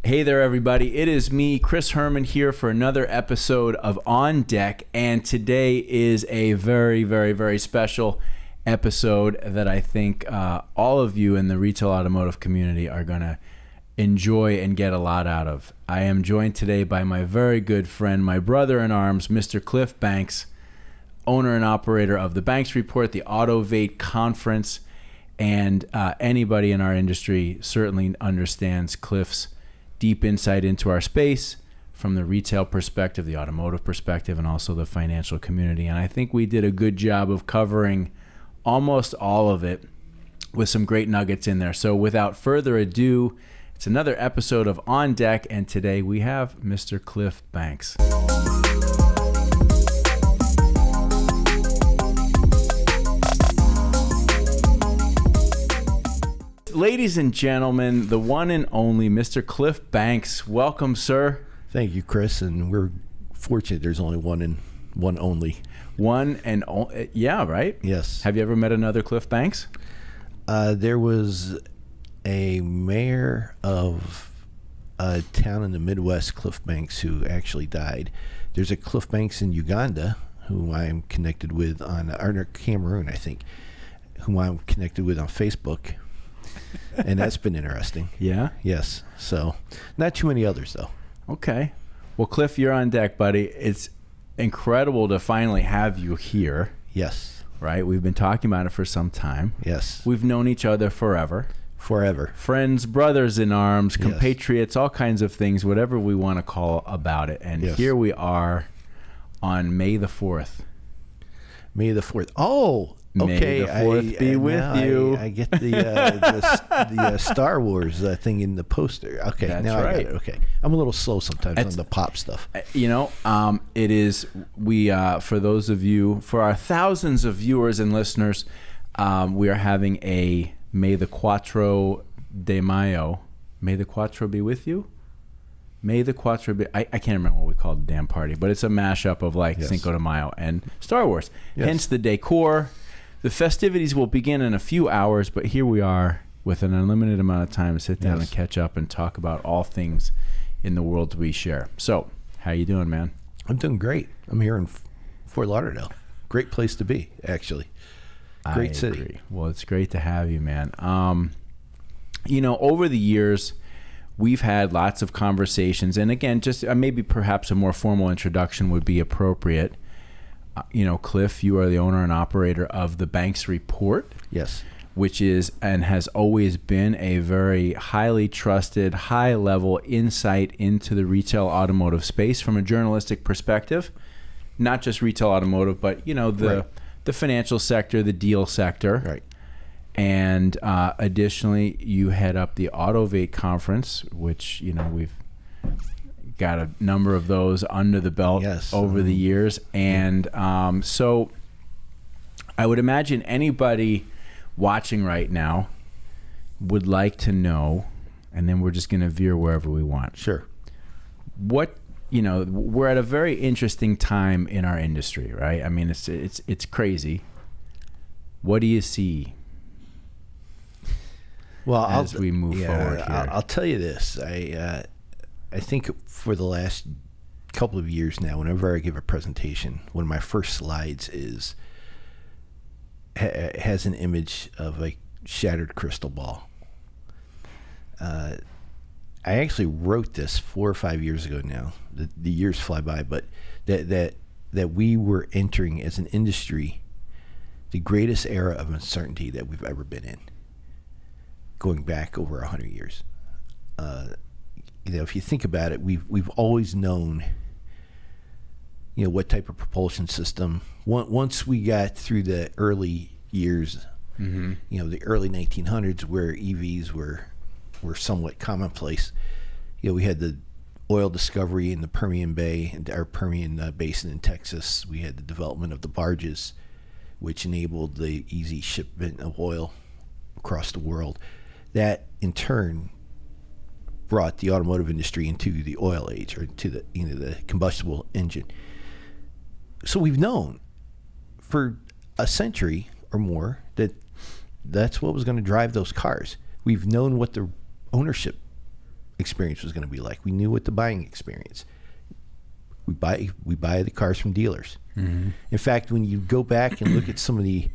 Hey there, everybody. It is me, Chris Herman, here for another episode of On Deck. And today is a very, very, very special episode that I think all of you in the retail automotive community are going to enjoy and get a lot out of. I am joined today by my very good friend, my brother in arms, Mr. Cliff Banks, owner and operator of the Banks Report, the Autovate conference. And anybody in our industry certainly understands Cliff's deep insight into our space from the retail perspective, the automotive perspective, and also the financial community. And I think we did a good job of covering almost all of it with some great nuggets in there. So without further ado, it's another episode of On Deck, and today we have Mr. Cliff Banks. Ladies and gentlemen, the one and only Mr. Cliff Banks. Welcome, sir. Thank you, Chris. And we're fortunate there's only one and one only. One and only. Yeah, right? Yes. Have you ever met another Cliff Banks? There was a mayor of a town in the Midwest, Cliff Banks, who actually died. There's a Cliff Banks in Uganda, who I'm connected with or Cameroon, I think, whom I'm connected with on Facebook. And that's been interesting. Yeah? Yes. So, not too many others, though. Okay. Well, Cliff, you're on deck, buddy. It's incredible to finally have you here. Yes. Right? We've been talking about it for some time. Yes. We've known each other forever. Forever. Friends, brothers in arms, Yes. compatriots, all kinds of things, whatever we want to call about it. And Yes. here we are on May the 4th. May the 4th. Oh, okay. May the 4th be with you. I get the Star Wars thing in the poster. Okay, That's now right. I got it. Okay, I'm a little slow sometimes on the pop stuff. You know, it is, for those of you, for our thousands of viewers and listeners, we are having a May the Quattro de Mayo. May the Quattro be with you? May the Quattro be... I can't remember what we called the damn party, but it's a mashup of Yes. Cinco de Mayo and Star Wars. Yes. Hence the decor. The festivities will begin in a few hours, but here we are with an unlimited amount of time to sit down Yes. and catch up and talk about all things in the world we share. So, how you doing, man? I'm doing great. I'm here in Fort Lauderdale. Great place to be, actually. Great city. Agree. Well, it's great to have you, man. You know, over the years, we've had lots of conversations, and again, just maybe perhaps a more formal introduction would be appropriate. You know, Cliff, you are the owner and operator of the Banks Report, Yes. which is and has always been a very highly trusted, high-level insight into the retail automotive space from a journalistic perspective. Not just retail automotive, but, you know, the financial sector, the deal sector. Right. And additionally, you head up the Autovate conference, which, you know, we've got a number of those under the belt over the years. And so I would imagine anybody watching right now would like to know, and then we're just going to veer wherever we want. Sure. What, you know, we're at a very interesting time in our industry, right? I mean, it's crazy. What do you see? Well, as we move forward here? I'll tell you this. I think for the last couple of years now, whenever I give a presentation, one of my first slides has an image of a shattered crystal ball. I actually wrote this 4 or 5 years ago now. The years fly by, but that we were entering as an industry the greatest era of uncertainty that we've ever been in, going back over 100 years. You know, if you think about it, we've always known, you know, what type of propulsion system. Once we got through the early years, you know, the early 1900s, where EVs were somewhat commonplace. You know, we had the oil discovery in the Permian Basin in Texas. We had the development of the barges, which enabled the easy shipment of oil across the world. That in turn brought the automotive industry into the oil age, or to the combustible engine. So we've known for a century or more that's what was going to drive those cars. We've known what the ownership experience was going to be like. We knew what the buying experience. We buy the cars from dealers. Mm-hmm. In fact, when you go back and look at some of the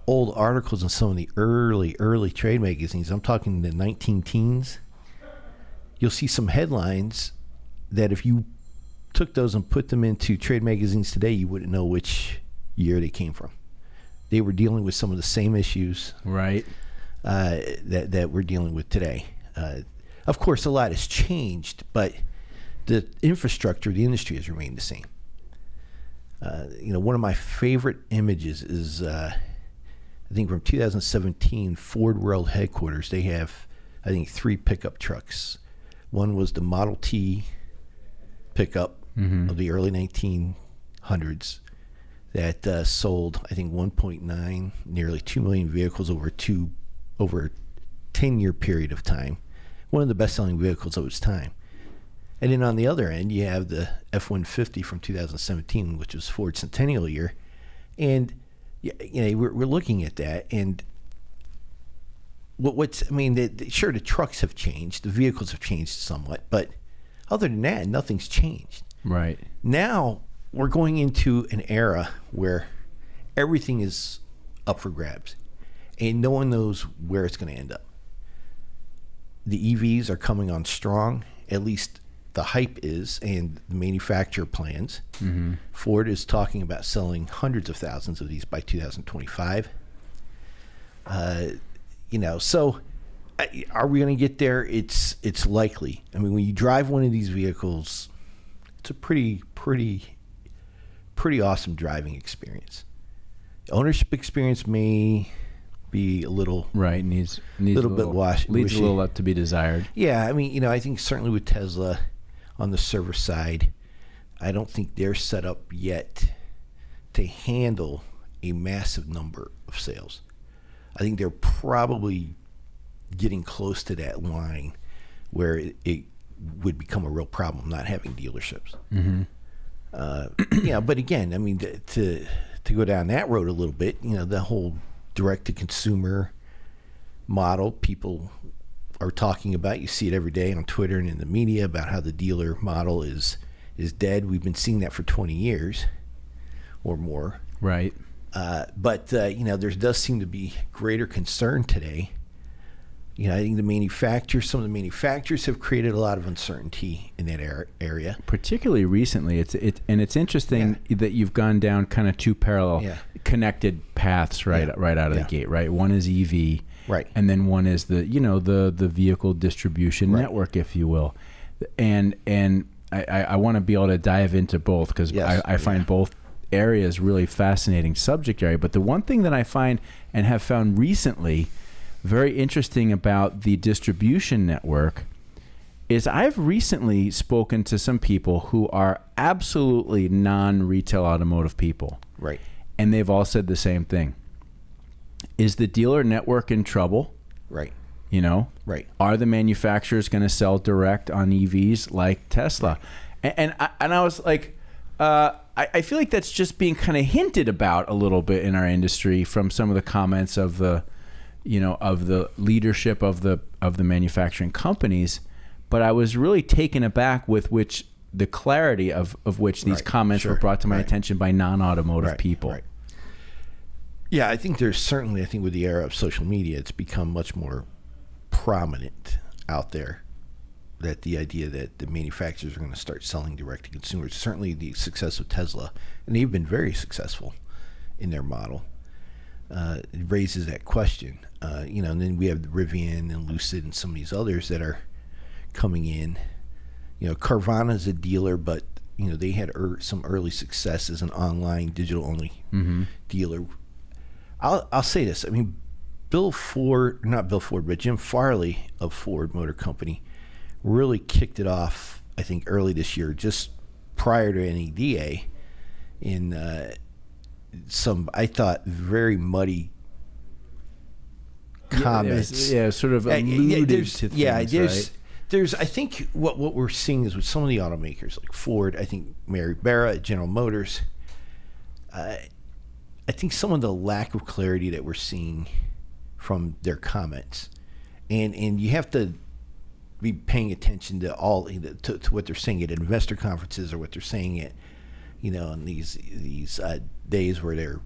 old articles in some of the early trade magazines, I'm talking the 19 teens, you'll see some headlines that if you took those and put them into trade magazines today, you wouldn't know which year they came from. They were dealing with some of the same issues, right, that we're dealing with today. Of course, a lot has changed, but the infrastructure of the industry has remained the same. One of my favorite images is, I think from 2017, Ford World Headquarters. They have, I think, 3 pickup trucks. One was the Model T pickup of the early 1900s that sold, I think, 1.9, nearly 2 million vehicles over a 10-year period of time. One of the best-selling vehicles of its time. And then on the other end, you have the F-150 from 2017, which was Ford's centennial year. And we're looking at that, and sure, the trucks have changed, the vehicles have changed somewhat, but other than that, nothing's changed. Right. Now we're going into an era where everything is up for grabs, and no one knows where it's going to end up. The EVs are coming on strong, at least the hype is, and the manufacturer plans. Mm-hmm. Ford is talking about selling hundreds of thousands of these by 2025. So are we going to get there? It's likely. I mean, when you drive one of these vehicles, it's a pretty awesome driving experience. Ownership experience may be a little needs a bit leaves wishy. a little up to be desired. Yeah, I mean, I think certainly with Tesla on the server side, I don't think they're set up yet to handle a massive number of sales. I think they're probably getting close to that line where it would become a real problem not having dealerships. Mm-hmm. But again, I mean, to go down that road a little bit, the whole direct-to-consumer model people are talking about. You see it every day on Twitter and in the media about how the dealer model is dead. We've been seeing that for 20 years or more. Right. But there does seem to be greater concern today. I think some of the manufacturers have created a lot of uncertainty in that area. Particularly recently, it's interesting that you've gone down kind of 2 parallel connected paths right out of the gate. Right, one is EV, right, and then one is the the vehicle distribution network, if you will. And I want to be able to dive into both because I find both areas really fascinating subject area. But the one thing that I find and have found recently very interesting about the distribution network is I've recently spoken to some people who are absolutely non-retail automotive people. Right. And they've all said the same thing. Is the dealer network in trouble? Right. Right. Are the manufacturers going to sell direct on EVs like Tesla? Right. And I was like, I feel like that's just being kind of hinted about a little bit in our industry from some of the comments of the of the leadership of the manufacturing companies, but I was really taken aback with which the clarity of which these comments were brought to my attention by non-automotive people. Right. Yeah, I think there's certainly, with the era of social media, it's become much more prominent out there that the idea that the manufacturers are going to start selling direct to consumers. Certainly the success of Tesla, and they've been very successful in their model. It raises that question, and then we have Rivian and Lucid and some of these others that are coming in. Carvana's a dealer, but they had some early success as an online digital-only dealer. I'll say this: I mean, Jim Farley of Ford Motor Company really kicked it off, I think, early this year, just prior to NADA, in some, I thought, very muddy comments. Sort of alluded to things, right? There's, I think, what we're seeing is with some of the automakers, like Ford, I think Mary Barra at General Motors, I think some of the lack of clarity that we're seeing from their comments, and you have to be paying attention to all to what they're saying at investor conferences or what they're saying at, in these days where they're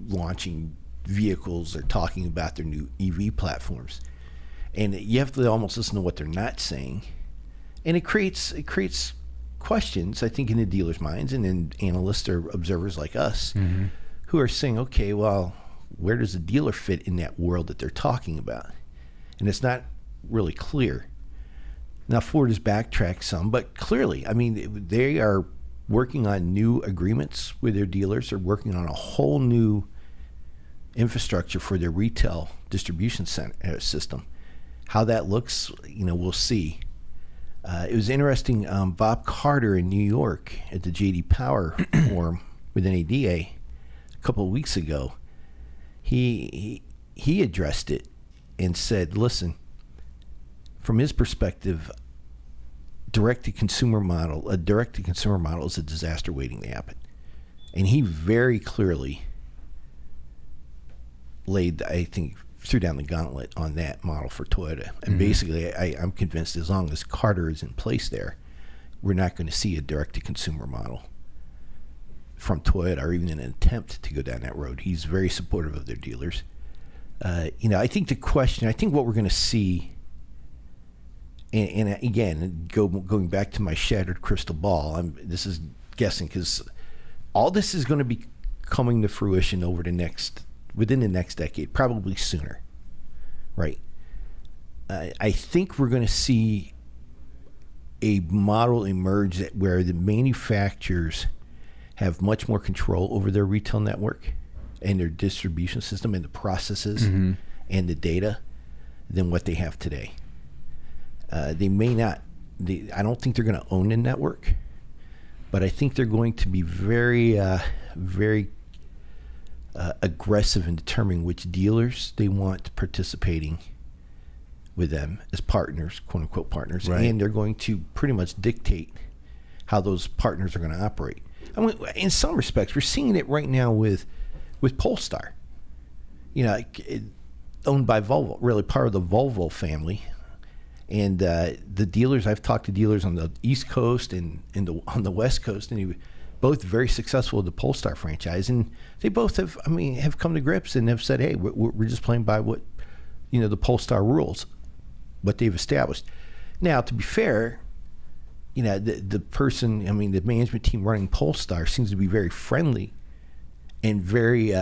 launching vehicles or talking about their new EV platforms. And you have to almost listen to what they're not saying. And it creates questions, I think, in the dealers' minds and in analysts or observers like us who are saying, okay, well, where does the dealer fit in that world that they're talking about? And it's not really clear. Now, Ford has backtracked some, but clearly, they are working on new agreements with their dealers. They're working on a whole new infrastructure for their retail distribution system. How that looks, we'll see. It was interesting. Bob Carter in New York at the J.D. Power Forum with NADA a couple of weeks ago, he addressed it and said, listen, from his perspective, a direct-to-consumer model is a disaster waiting to happen. And he very clearly threw down the gauntlet on that model for Toyota. And basically, I'm convinced as long as Carter is in place there, we're not going to see a direct-to-consumer model from Toyota or even an attempt to go down that road. He's very supportive of their dealers. I think what we're going to see, and again, going back to my shattered crystal ball, this is guessing because all this is going to be coming to fruition within the next decade, probably sooner, right? I think we're going to see a model emerge where the manufacturers have much more control over their retail network and their distribution system and the processes and the data than what they have today. They may not. I don't think they're going to own the network, but I think they're going to be very, very aggressive in determining which dealers they want participating with them as partners, quote unquote partners, right. And they're going to pretty much dictate how those partners are going to operate. In some respects, we're seeing it right now with Polestar, owned by Volvo, really part of the Volvo family. And the dealers, I've talked to dealers on the East Coast and on the West Coast, and both very successful with the Polestar franchise, and they both have come to grips and have said, hey, we're just playing by what, the Polestar rules, what they've established. Now, to be fair, the person, the management team running Polestar seems to be very friendly and very,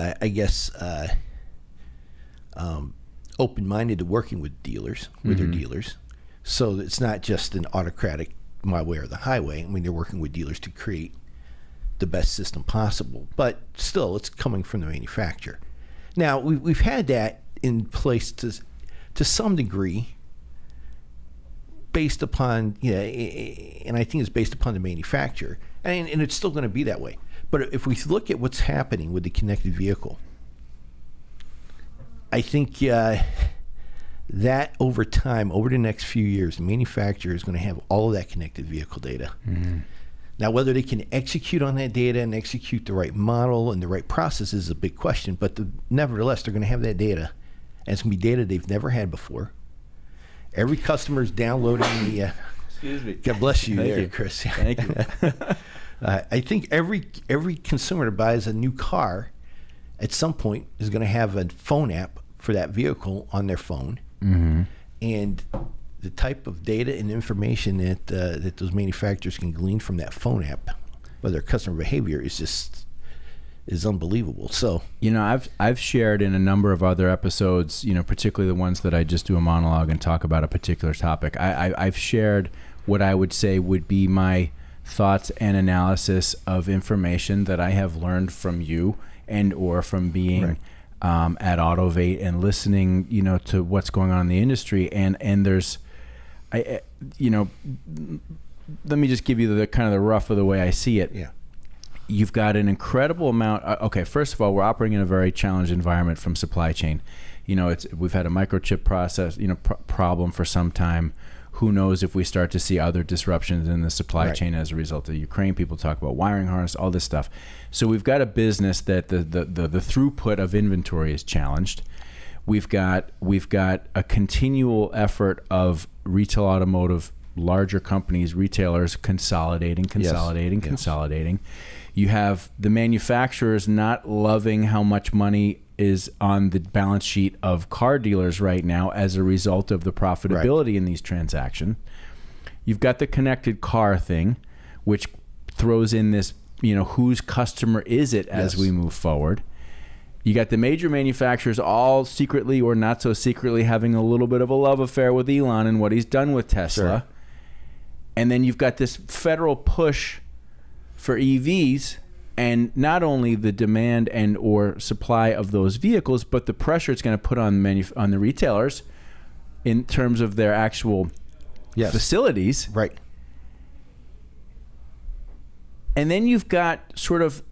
open-minded to working with dealers, with their dealers. So it's not just an autocratic my way or the highway. They're working with dealers to create the best system possible, but still it's coming from the manufacturer. Now we've had that in place to some degree based upon and I think it's based upon the manufacturer, and it's still going to be that way. But if we look at what's happening with the connected vehicle, I think that over time, over the next few years, the manufacturer is going to have all of that connected vehicle data. Now, whether they can execute on that data and execute the right model and the right process is a big question, but nevertheless, they're going to have that data, and it's going to be data they've never had before. Every customer is downloading the... Excuse me. God bless you. Thank there, you. Chris. Thank you. I think every consumer that buys a new car at some point is going to have a phone app for that vehicle on their phone. And the type of data and information that those manufacturers can glean from that phone app, whether customer behavior is unbelievable. So I've shared in a number of other episodes, particularly the ones that I just do a monologue and talk about a particular topic. I've shared what I would say would be my thoughts and analysis of information that I have learned from you and or from being right. At Autovate and listening, to what's going on in the industry. And there's, let me just give you the kind of the rough of the way I see it. Yeah. You've got an incredible amount. Okay, first of all, we're operating in a very challenged environment from supply chain. We've had a microchip process, problem for some time. Who knows if we start to see other disruptions in the supply right. chain as a result of Ukraine? People talk about wiring harness, all this stuff. So we've got a business that the throughput of inventory is challenged. We've got a continual effort of retail automotive, larger companies, retailers consolidating. You have the manufacturers not loving how much money is on the balance sheet of car dealers right now as a result of the profitability in these transactions. You've got the connected car thing, which throws in this, whose customer is it as we move forward. You got the major manufacturers all secretly or not so secretly having a little bit of a love affair with Elon and what he's done with Tesla. Sure. And then you've got this federal push for EVs, and not only the demand and or supply of those vehicles, but the pressure it's going to put on the retailers in terms of their actual facilities. Right. And then you've got sort of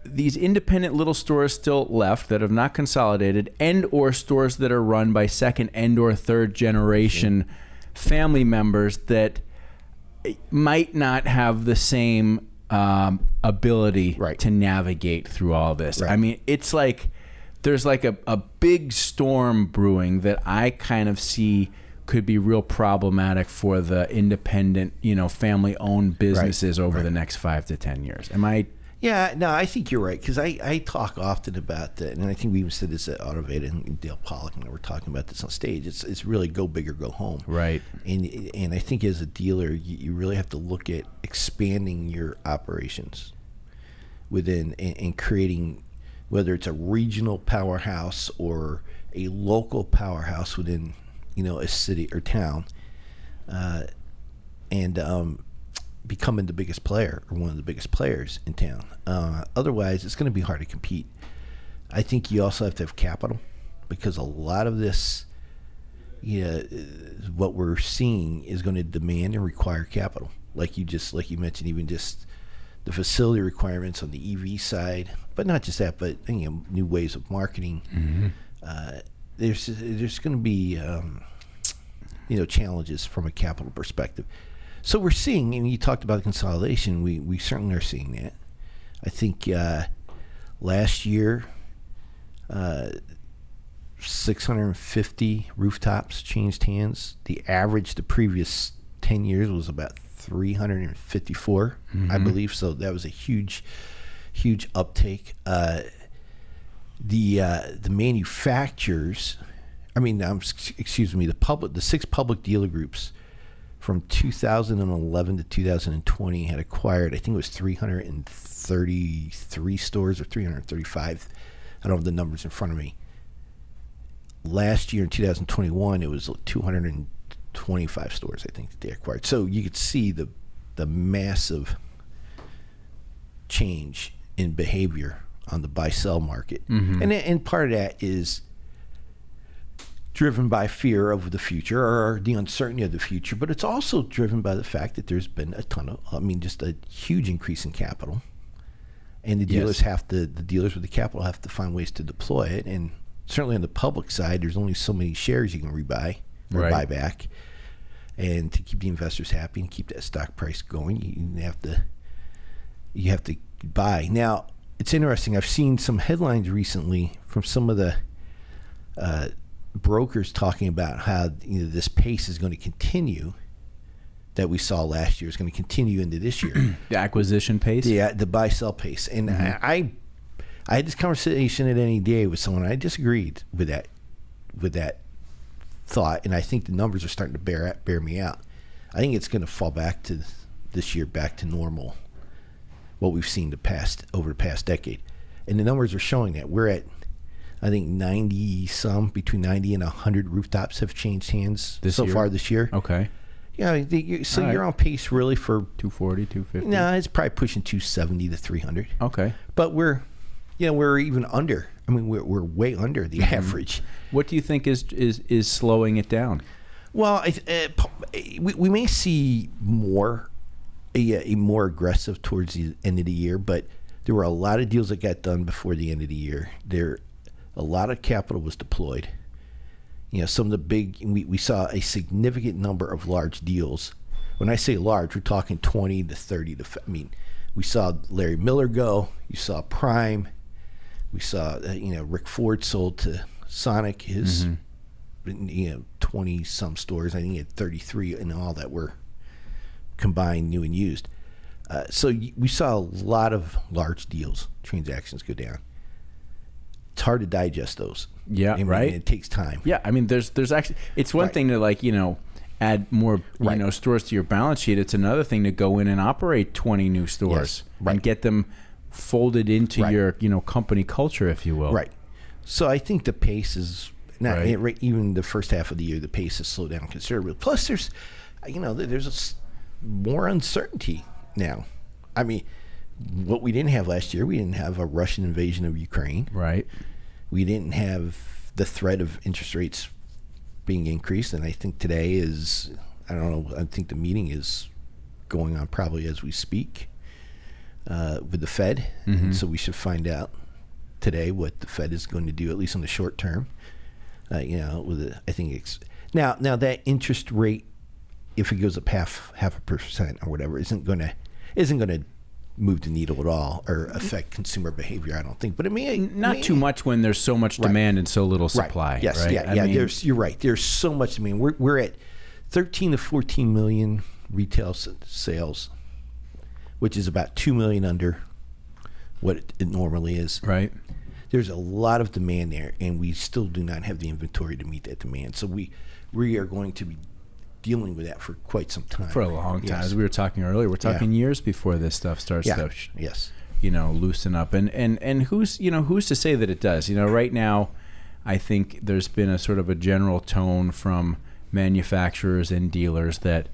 these independent little stores still left that have not consolidated, and or stores that are run by second and or third generation family members that might not have the same ability to navigate through all this. I mean, it's like there's like a big storm brewing that I kind of see could be real problematic for the independent, family-owned businesses over the next 5 to 10 years. Am I? Yeah, no, I think you're right, because I talk often about that, and I think we even said this at Autovate, and Dale Pollack and I were talking about this on stage. It's really go big or go home. Right. And I think as a dealer, you really have to look at expanding your operations within and creating, whether it's a regional powerhouse or a local powerhouse within a city or town, and becoming the biggest player or one of the biggest players in town. Otherwise, it's going to be hard to compete. I think you also have to have capital, because a lot of this, what we're seeing is going to demand and require capital. Like you mentioned, even just the facility requirements on the EV side, but not just that, but new ways of marketing. Mm-hmm. There's going to be challenges from a capital perspective. So we're seeing, and you talked about consolidation, we certainly are seeing that. I think last year, 650 rooftops changed hands. The average the previous 10 years was about 354, I believe. So that was a huge uptake. The manufacturers, the 6 public dealer groups from 2011 to 2020 had acquired, I think it was 333 stores or 335. I don't have the numbers in front of me. Last year in 2021, it was 225 stores, I think, that they acquired. So you could see the massive change in behavior on the buy-sell market. Mm-hmm. And part of that is driven by fear of the future or the uncertainty of the future, but it's also driven by the fact that there's been just a huge increase in capital, and the dealers the dealers with the capital have to find ways to deploy it. And certainly on the public side, there's only so many shares you can rebuy or buy back, and to keep the investors happy and keep that stock price going, you have to buy. Now, it's interesting. I've seen some headlines recently from some of the brokers talking about how this pace is going to continue that we saw last year is going to continue into this year. The acquisition pace? Yeah, the buy-sell pace. And I had this conversation at NEDA with someone. I disagreed with that thought, and I think the numbers are starting to bear me out. I think it's going to fall back to this year, back to normal, what we've seen over the past decade. And the numbers are showing that. We're at, I think, between 90 and 100 rooftops have changed hands so far this year. Okay. Yeah, you're on pace really for 240, 250. No, it's probably pushing 270 to 300. Okay. But we're even under. I mean, we're way under the average. What do you think is slowing it down? Well, we may see a more aggressive towards the end of the year, but there were a lot of deals that got done before the end of the year. A lot of capital was deployed. Some of the big, we saw a significant number of large deals. When I say large, we're talking 20 to 30 to, we saw Larry Miller go. You saw Prime. We saw, Rick Ford sold to Sonic is, 20 some stores. I think he had 33 and all that were combined, new and used. So we saw a lot of large deals, transactions go down. It's hard to digest those. Yeah, right. It takes time. Yeah, I mean, there's actually, it's one thing to add more stores to your balance sheet. It's another thing to go in and operate 20 new stores and get them folded into your company culture, if you will. Right. So I think the pace is not even the first half of the year. The pace has slowed down considerably. Plus, there's more uncertainty now. I mean, what we didn't have last year, we didn't have a Russian invasion of Ukraine. Right. We didn't have the threat of interest rates being increased, and I think today is, I don't know, I think the meeting is going on probably as we speak with the Fed. And so we should find out today what the Fed is going to do, at least in the short term. I think now that interest rate, if it goes up half a percent or whatever, isn't going to move the needle at all or affect consumer behavior, I don't think. But it may not too much when there's so much demand and so little supply. Yes, right? yeah. You're right. There's so much demand. We're at 13 to 14 million retail sales, which is about 2 million under what it normally is. Right. There's a lot of demand there, and we still do not have the inventory to meet that demand. So we are going to be dealing with that for quite some time. For a long time. As we were talking earlier, we're talking years before this stuff starts to loosen up. And who's to say that it does? Right now, I think there's been a sort of a general tone from manufacturers and dealers that,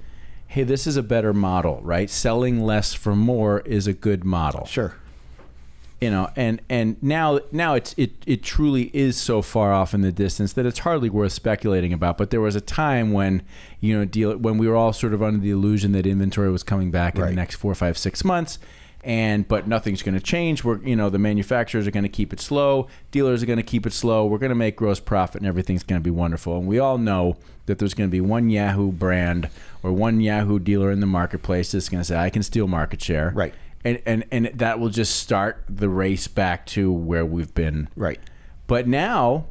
hey, this is a better model, right? Selling less for more is a good model. Sure. And now it truly is so far off in the distance that it's hardly worth speculating about. But there was a time when, when we were all sort of under the illusion that inventory was coming back in the next 4, 5, 6 months, but nothing's going to change. The manufacturers are going to keep it slow, dealers are going to keep it slow. We're going to make gross profit, and everything's going to be wonderful. And we all know that there's going to be one Yahoo brand or one Yahoo dealer in the marketplace that's going to say, I can steal market share. Right. And that will just start the race back to where we've been. Right. But now,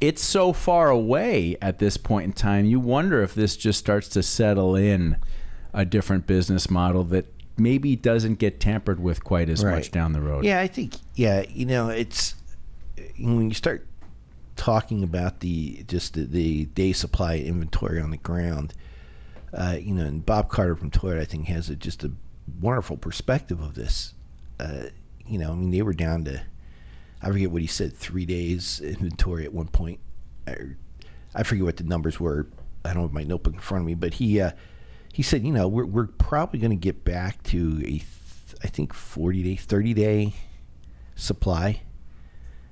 it's so far away at this point in time, you wonder if this just starts to settle in a different business model that maybe doesn't get tampered with quite as much down the road. Yeah, I think, it's, when you start talking about the day supply inventory on the ground, and Bob Carter from Toyota, I think, has just a wonderful perspective of this. They were down to, I forget what he said, 3 days inventory at one point. I forget what the numbers were. I don't have my notebook in front of me, but he said, we're probably going to get back to I think 30-day supply,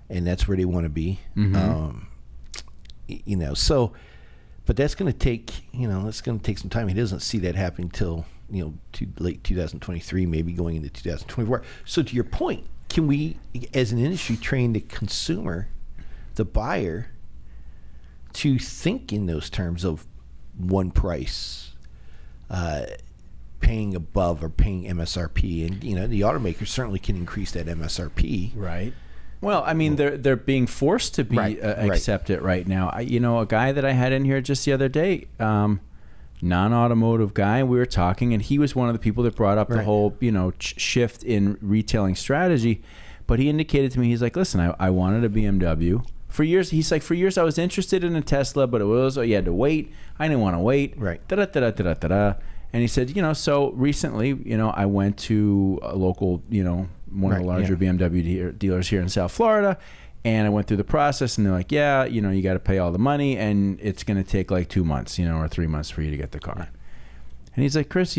and that's where they want to be. So, but that's going to take, some time. He doesn't see that happening till to late 2023, maybe going into 2024. So to your point, can we, as an industry, train the consumer, the buyer, to think in those terms of one price, paying above or paying MSRP? And, the automakers certainly can increase that MSRP. Right. Well, I mean, they're being forced to be accept it right now. A guy that I had in here just the other day, non-automotive guy, and we were talking, and he was one of the people that brought up the whole shift in retailing strategy. But he indicated to me, he's like, listen, I wanted a BMW for years. He's like, for years I was interested in a Tesla, but it was, you had to wait. I didn't want to wait. And he said, so recently, I went to a local, one of the larger BMW dealers here in South Florida, and I went through the process, and they're like, you got to pay all the money, and it's going to take like 2 months, or 3 months for you to get the car. And he's like, Chris,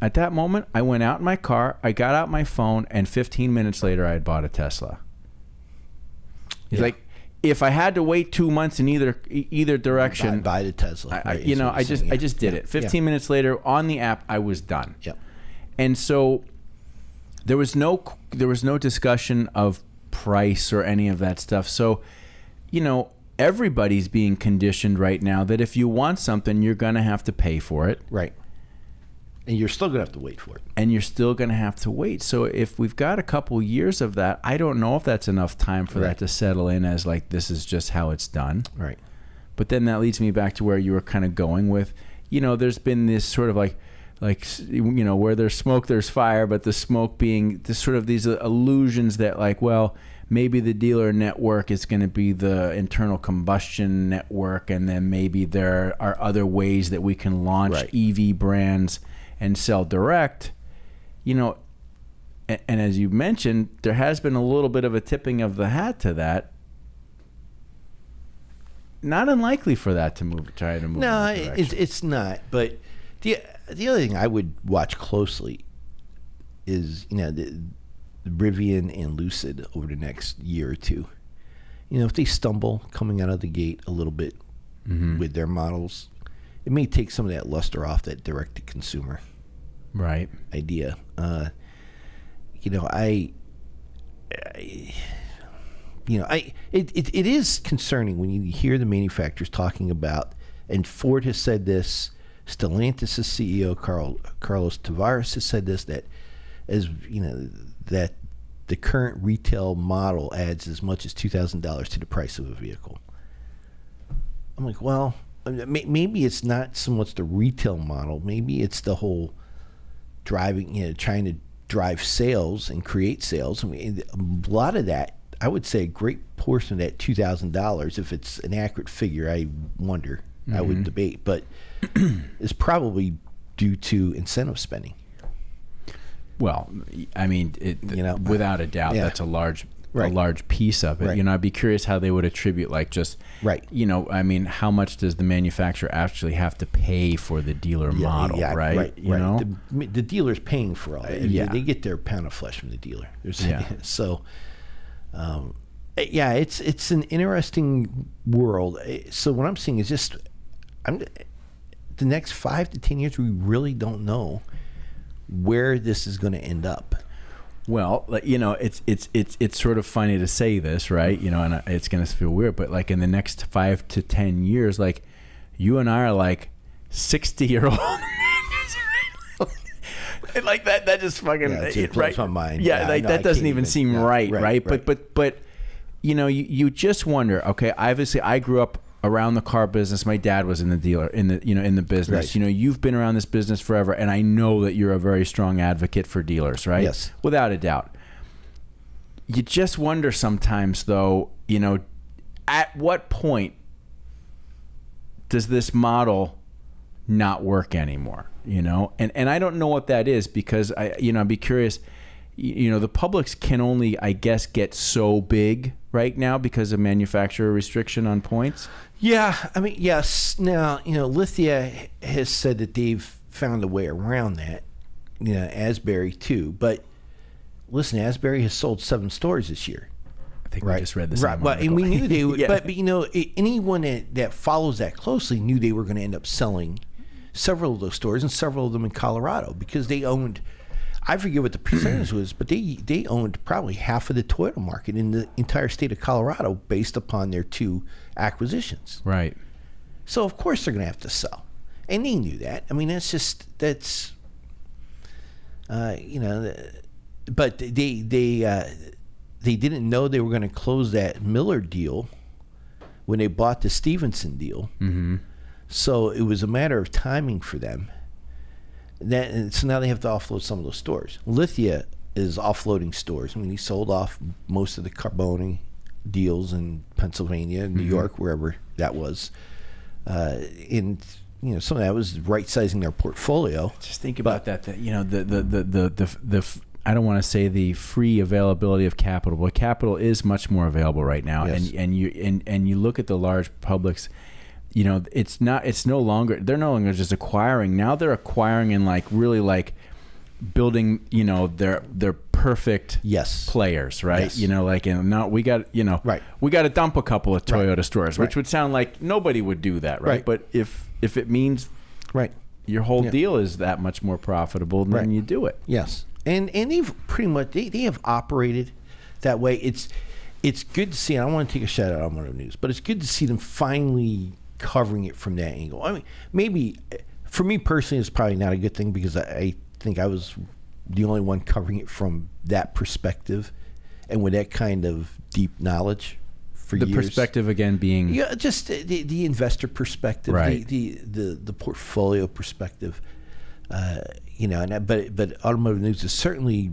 at that moment, I went out in my car, I got out my phone, and 15 minutes later, I had bought a Tesla. He's like, if I had to wait 2 months in either direction, buy the Tesla. I just did it. 15 minutes later, on the app, I was done. Yep. And so there was no discussion of price or any of that stuff. So, everybody's being conditioned right now that if you want something, you're going to have to pay for it. Right. And you're still going to have to wait for it. And you're still going to have to wait. So if we've got a couple years of that, I don't know if that's enough time for that to settle in as like, this is just how it's done. Right. But then that leads me back to where you were kind of going with, there's been this sort of like, where there's smoke, there's fire, but the smoke being this sort of these illusions that like, well, maybe the dealer network is going to be the internal combustion network. And then maybe there are other ways that we can launch EV brands and sell direct, and as you mentioned, there has been a little bit of a tipping of the hat to that. Not unlikely for that to try to move. No, it's not. But the other thing I would watch closely is, the Rivian and Lucid over the next year or two. If they stumble coming out of the gate a little bit with their models, it may take some of that luster off that direct-to-consumer idea. It is concerning when you hear the manufacturers talking about, and Ford has said this, Stellantis' CEO Carlos Tavares has said this, that that the current retail model adds as much as $2,000 to the price of a vehicle. I'm like, well, maybe it's not so much the retail model. Maybe it's the whole driving, trying to drive sales and create sales. I mean, a lot of that, I would say a great portion of that $2,000, if it's an accurate figure, I wonder, I would debate, but is probably due to incentive spending. Well, I mean, without a doubt, that's a large piece of it. I'd be curious how they would attribute, like, just, I mean, how much does the manufacturer actually have to pay for the dealer model, right? The dealer's paying for all that. They get their pound of flesh from the dealer. So, it's an interesting world. So what I'm seeing is just, the next 5 to 10 years, we really don't know where this is going to end up. Well, it's sort of funny to say this, right? And it's going to feel weird, but like in the next 5 to 10 years, like you and I are like 60-year-old. Like that just fucking it blows my mind. That doesn't even seem right. But you just wonder. Okay, obviously I grew up around the car business. My dad was in the business. You've been around this business forever, and I know that you're a very strong advocate for dealers, right? Yes, without a doubt. You just wonder sometimes, though. At what point does this model not work anymore? And I don't know what that is, because I'd be curious. The publics can only, I guess, get so big right now because of manufacturer restriction on points. Yeah, I mean, yes. Now, Lithia has said that they've found a way around that. Asbury too. But listen, Asbury has sold 7 stores this year. I think we just read this. Right, but and we knew they would. But anyone that follows that closely knew they were going to end up selling several of those stores, and several of them in Colorado, because they owned, I forget what the percentage was, but they owned probably half of the Toyota market in the entire state of Colorado based upon their 2 acquisitions. Right. So of course they're going to have to sell, and they knew that. I mean, but they didn't know they were going to close that Miller deal when they bought the Stevenson deal. Mm-hmm. So it was a matter of timing for them. So now they have to offload some of those stores. Lithia is offloading stores. I mean, he sold off most of the Carboni deals in Pennsylvania, New York, wherever that was. And some of that was right-sizing their portfolio. Just think about that. I don't want to say the free availability of capital, but capital is much more available right now. Yes. And you look at the large publics. It's no longer, they're no longer just acquiring. Now they're acquiring and really building, their perfect players, right? Yes. Now we got to dump a couple of Toyota stores, which would sound like nobody would do that, right? But if it means your whole deal is that much more profitable, then you do it. Yes. And they've pretty much, they have operated that way. It's good to see, and I don't want to take a shot at Automotive News, but it's good to see them finally covering it from that angle. I mean, maybe For me personally, it's probably not a good thing because I think I was the only one covering it from that perspective and with that kind of deep knowledge for the years. Perspective again being Just the investor perspective, right. the portfolio perspective. But Automotive News has certainly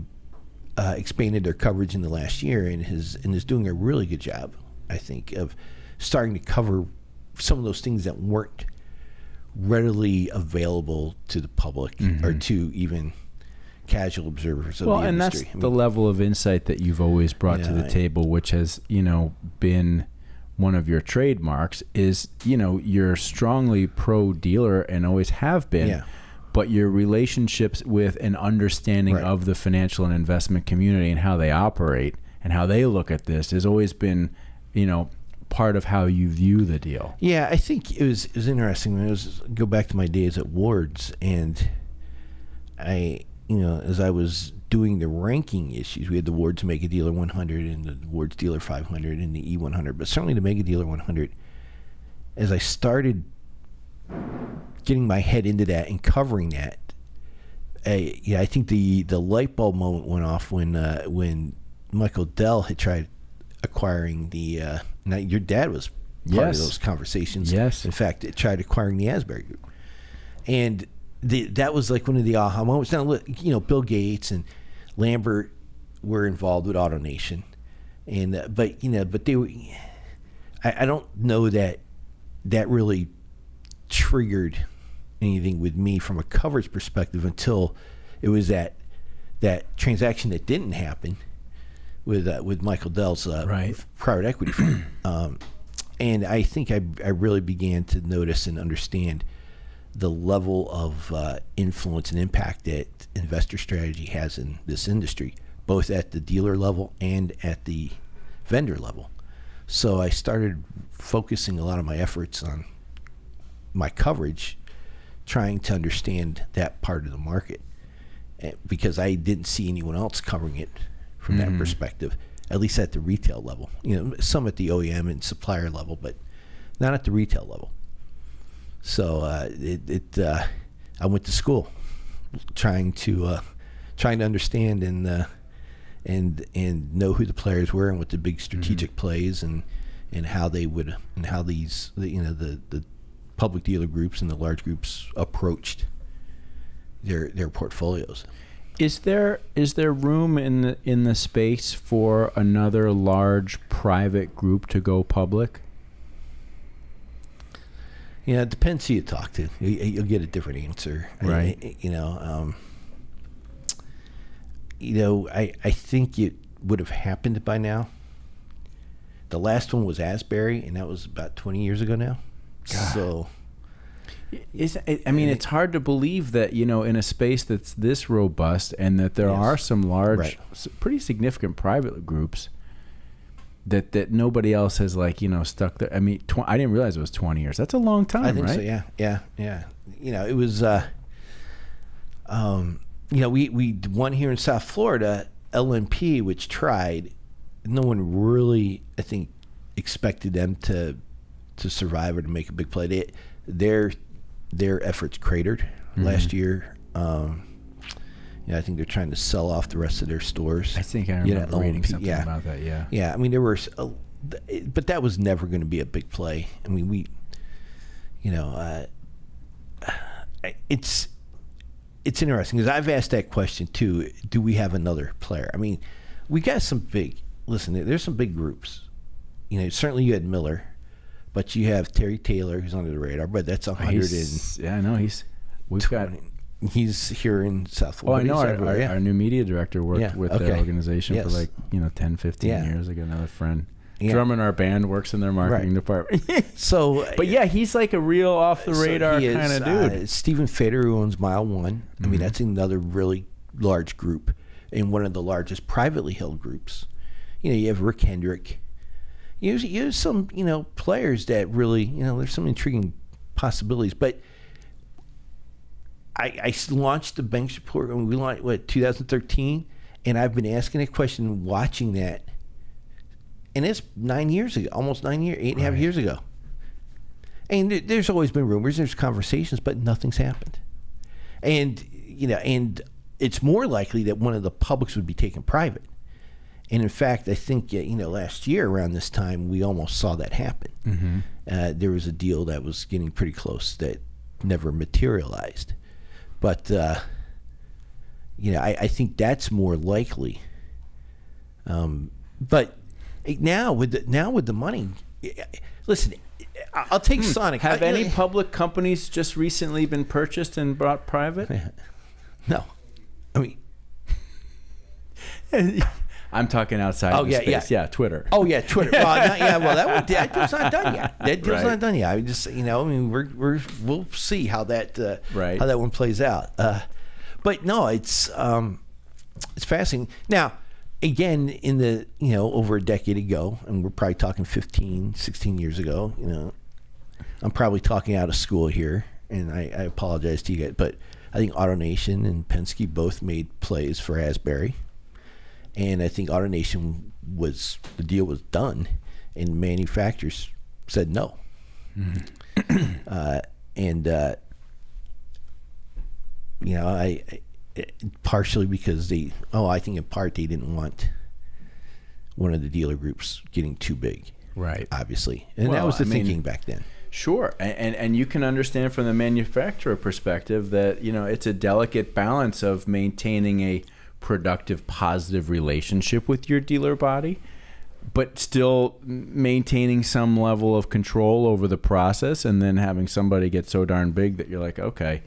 expanded their coverage in the last year and is doing a really good job, I think, of starting to cover some of those things that weren't readily available to the public or to even casual observers of the industry. And that's the level of insight that you've always brought to the table, which has, been one of your trademarks is, you're strongly pro dealer and always have been. Yeah. But your relationships with an understanding of the financial and investment community and how they operate and how they look at this has always been, part of how you view the deal. Yeah, I think it was interesting. When go back to my days at Ward's, and as I was doing the ranking issues, we had the Ward's Mega Dealer 100 and the Ward's Dealer 500 and the E100, but certainly the Mega Dealer 100. As I started getting my head into that and covering that, I think the light bulb moment went off when Michael Dell had tried acquiring the. Now your dad was part of those conversations. Yes, in fact, it tried acquiring the Asbury Group, and that was like one of the aha moments. Now, Bill Gates and Lambert were involved with AutoNation, and but they were. I don't know that really triggered anything with me from a coverage perspective until it was that transaction that didn't happen with Michael Dell's private equity firm, and I think I really began to notice and understand the level of influence and impact that investor strategy has in this industry, both at the dealer level and at the vendor level. So I started focusing a lot of my efforts on my coverage, trying to understand that part of the market, because I didn't see anyone else covering it from that perspective, at least at the retail level. Some at the OEM and supplier level, but not at the retail level. So I went to school, trying to understand and know who the players were and what the big strategic plays and how they would and how these the public dealer groups and the large groups approached their portfolios. Is there room in the space for another large private group to go public? Yeah, it depends who you talk to. You'll get a different answer, right? I think it would have happened by now. The last one was Asbury, and that was about 20 years ago now. God. So, it's hard to believe that, in a space that's this robust and that there are some large, pretty significant private groups that nobody else has stuck there. I mean, I didn't realize it was 20 years. That's a long time, right? I think so, yeah. It was, we won here in South Florida, LNP, which tried. No one really, I think, expected them to survive or to make a big play. Their efforts cratered last year. I think they're trying to sell off the rest of their stores. I think I remember reading something about that. Yeah. Yeah. I mean, there were, but that was never going to be a big play. I mean, it's interesting because I've asked that question too. Do we have another player? I mean, we got some big. Listen, there's some big groups. Certainly you had Miller, but you have Terry Taylor, who's under the radar. But that's 100. He's here in South Florida. Oh, I know. Our new media director worked with their organization for 10, 15 years ago. Another friend. Yeah. Drummer in our band works in their marketing department. But he's like a real off the radar kind of dude. Stephen Fader, who owns Mile One. I mean, that's another really large group and one of the largest privately held groups. You have Rick Hendrick. You have some, players that really, there's some intriguing possibilities. But I launched the Banks Report when we launched, 2013? And I've been asking that question, watching that. And it's 9 years ago, almost 9 years, 8.5 years ago. And there's always been rumors, there's conversations, but nothing's happened. And, and it's more likely that one of the publics would be taken private. And in fact, I think, last year around this time, we almost saw that happen. Mm-hmm. There was a deal that was getting pretty close that never materialized. But, I think that's more likely. But now with the money, listen, I'll take Sonic. Have any public companies just recently been purchased and brought private? No. I mean, I'm talking outside of space. Yeah, Twitter. Oh, yeah, Twitter. Well, that deal's not done yet. That deal's not done yet. I just, we'll see how that how that one plays out. But no, it's fascinating. Now, again, in the over a decade ago, and we're probably talking 15, 16 years ago. I'm probably talking out of school here, and I apologize to you guys, but I think AutoNation and Penske both made plays for Asbury. And I think AutoNation the deal was done, and manufacturers said no. Mm-hmm. I partially because I think in part they didn't want one of the dealer groups getting too big. Right. Obviously. And that was the thinking back then. Sure. And you can understand from the manufacturer perspective that, it's a delicate balance of maintaining a productive, positive relationship with your dealer body, but still maintaining some level of control over the process, and then having somebody get so darn big that you're like, okay,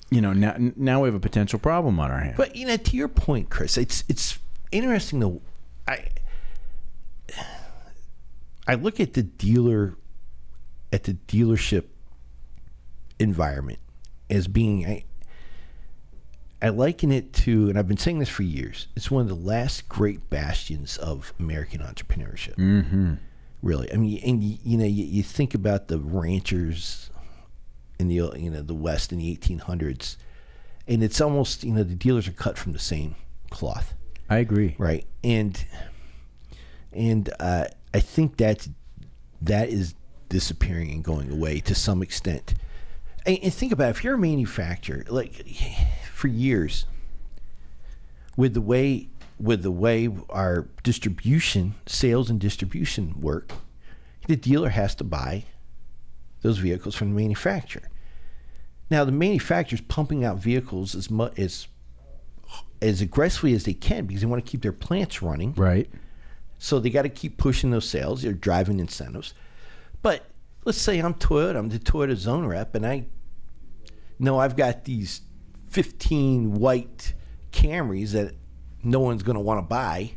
now we have a potential problem on our hands. But to your point, Chris, it's interesting though. I look at the dealership environment as being I liken it to, and I've been saying this for years, it's one of the last great bastions of American entrepreneurship. Mm-hmm. Really. I mean, and you think about the ranchers in the West in the 1800s, and it's almost, the dealers are cut from the same cloth. I agree. Right. And I think that is disappearing and going away to some extent. And think about it, if you're a manufacturer, like for years, with the way our sales and distribution work, the dealer has to buy those vehicles from the manufacturer. Now the manufacturer's pumping out vehicles as aggressively as they can because they want to keep their plants running. Right. So they got to keep pushing those sales. They're driving incentives. But let's say I'm Toyota. I'm the Toyota zone rep, and I know I've got these 15 white Camrys that no one's going to want to buy,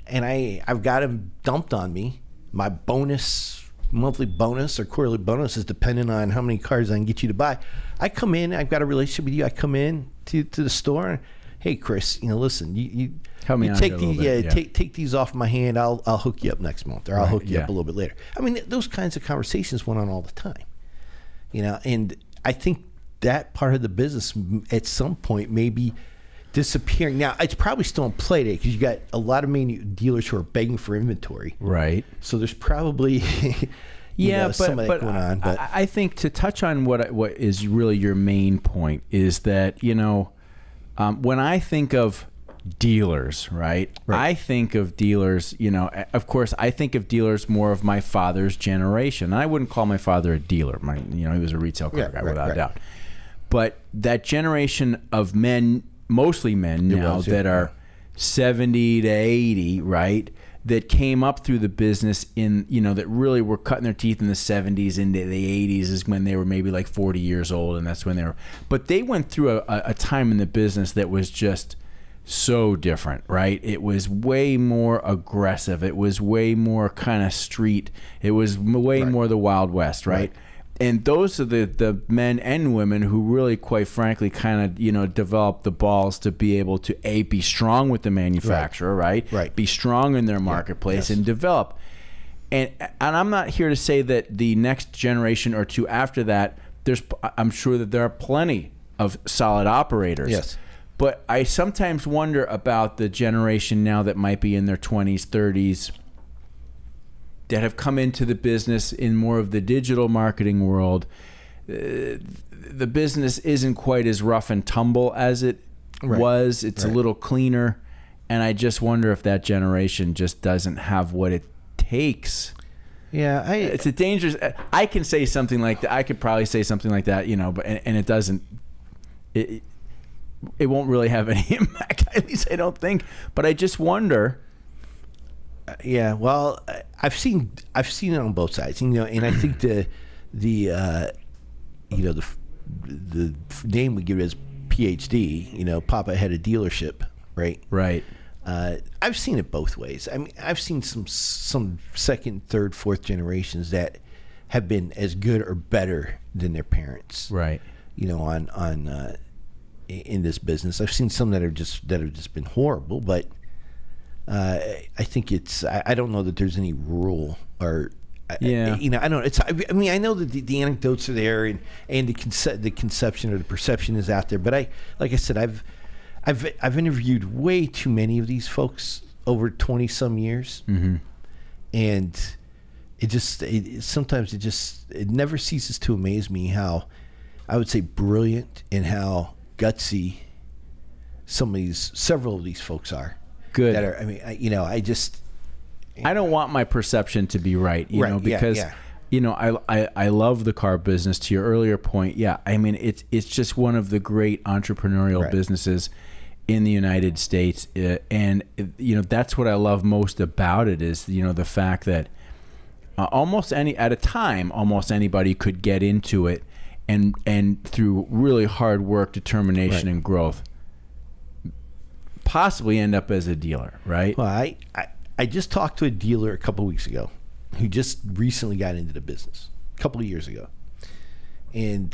and I've got them dumped on me. My monthly bonus or quarterly bonus is dependent on how many cars I can get you to buy. I come in. I've got a relationship with you. I come in to the store. And, hey, Chris, listen, you help me out take a little bit. take these off my hand. I'll hook you up next month, or I'll hook you up a little bit later. I mean, those kinds of conversations went on all the time, and I think that part of the business at some point may be disappearing. Now, it's probably still in play today because you got a lot of dealers who are begging for inventory. Right. So there's probably some of that going on. But I think to touch on what is really your main point is that, when I think of dealers, right? I think of dealers, of course, I think of dealers more of my father's generation. I wouldn't call my father a dealer. He was a retail car guy without a doubt. But that generation of men, mostly men now, that are 70 to 80, right? That came up through the business that really were cutting their teeth in the 70s into the 80s is when they were maybe like 40 years old, and that's when they were. But they went through a time in the business that was just so different, right? It was way more aggressive. It was way more kind of street. It was way more the Wild West, right? And those are the men and women who really, quite frankly, kind of, developed the balls to be able to, be strong with the manufacturer, right? Be strong in their marketplace and develop. And I'm not here to say that the next generation or two after that, I'm sure that there are plenty of solid operators. Yes. But I sometimes wonder about the generation now that might be in their 20s, 30s, that have come into the business in more of the digital marketing world, the business isn't quite as rough and tumble as it was. It's a little cleaner, and I just wonder if that generation just doesn't have what it takes. Yeah, it's a dangerous. I can say something like that. I could probably say something like that, but and it doesn't. It won't really have any impact. At least I don't think. But I just wonder. Yeah, well, I've seen it on both sides, and I think the name we give it is PhD. Papa had a dealership, right? Right. I've seen it both ways. I mean, I've seen some second, third, fourth generations that have been as good or better than their parents. Right. On in this business, I've seen some that have just been horrible, but I think I don't know that there's any rule or. Yeah. I don't. It's. I mean, I know that the anecdotes are there, and the conception or the perception is out there. But like I said, I've interviewed way too many of these folks over 20 some years, and sometimes it never ceases to amaze me how, I would say, brilliant and how gutsy several of these folks are. Good. That are. I mean, I don't want my perception to be right, because I love the car business. To your earlier point, I mean it's just one of the great entrepreneurial businesses in the United States, and that's what I love most about it is the fact that almost anybody could get into it, and through really hard work, determination, and growth, possibly end up as a dealer, right? Well, I just talked to a dealer a couple of weeks ago who just recently got into the business a couple of years ago. And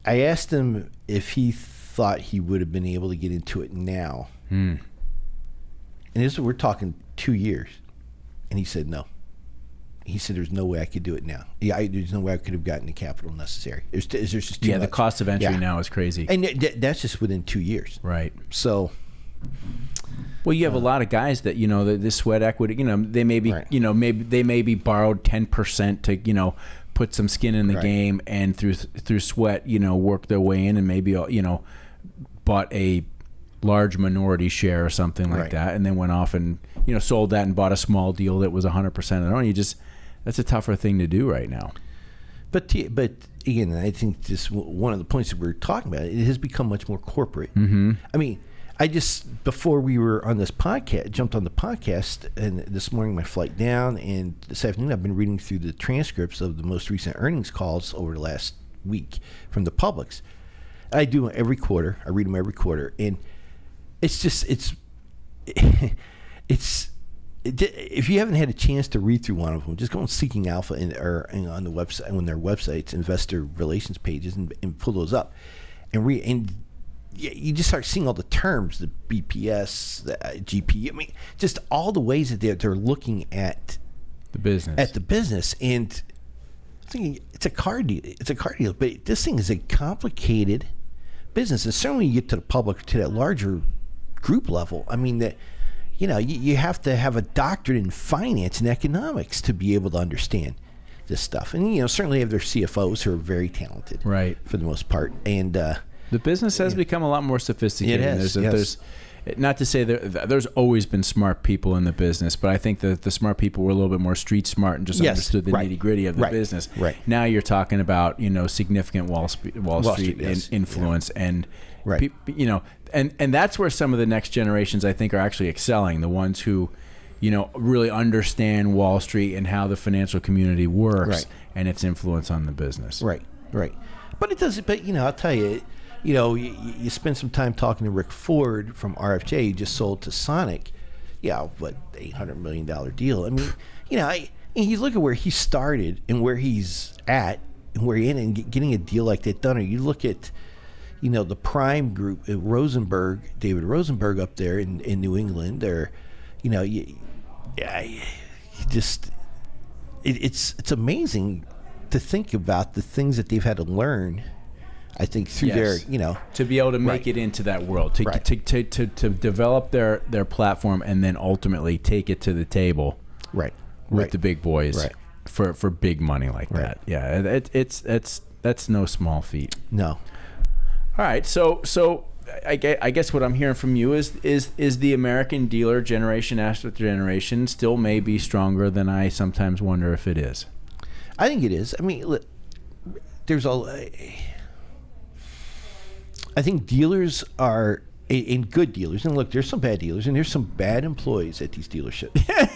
I asked him if he thought he would have been able to get into it now. And we're talking 2 years. And he said no. He said there's no way I could do it now. There's no way I could have gotten the capital necessary. There's just too much. The cost of entry now is crazy. And that's just within 2 years. Right. So... Well, you have a lot of guys that the sweat equity. They may be maybe they may be borrowed 10% to put some skin in the game, and through sweat work their way in, and maybe bought a large minority share or something like that, and then went off and sold that and bought a small deal that was 100% of it. That's a tougher thing to do right now. But again, I think this one of the points that we're talking about. It has become much more corporate. I mean. I just, before we were on this podcast, jumped on the podcast, and this morning my flight down, and this afternoon I've been reading through the transcripts of the most recent earnings calls over the last week from the publics. I do them every quarter. I read them every quarter, and it's if you haven't had a chance to read through one of them, just go on Seeking Alpha on the website, on their websites, investor relations pages, and pull those up and read. And you just start seeing all the terms, the BPS, the GP. I mean, just all the ways that they're looking at the business. And I'm thinking it's a car deal. But this thing is a complicated business. And certainly you get to the public, to that larger group level. I mean, that you have to have a doctorate in finance and economics to be able to understand this stuff. And certainly they have their CFOs who are very talented, right, for the most part. And the business has become a lot more sophisticated. It has, there's not to say there's always been smart people in the business, but I think that the smart people were a little bit more street smart and just understood the nitty gritty of the business. Right. Now you're talking about significant Wall Street influence and and that's where some of the next generations I think are actually excelling. The ones who really understand Wall Street and how the financial community works and its influence on the business. Right. But it doesn't. But I'll tell you. You spend some time talking to Rick Ford from RFJ, who just sold to Sonic. $800 million deal. I mean, you look at where he started and where he's at and where he's in, and getting a deal like that done. Or you look at, the Prime Group, David Rosenberg up there in New England. Or, it's amazing to think about the things that they've had to learn. I think through their, to be able to make it into that world, to develop their platform and then ultimately take it to the table. Right. with the big boys Right. for big money like Right. that. Yeah, that's no small feat. No. All right, so I guess what I'm hearing from you is the American dealer generation after generation still may be stronger than I sometimes wonder if it is. I think it is. I mean, look, I think dealers are in good dealers, and look, there's some bad dealers, and there's some bad employees at these dealerships.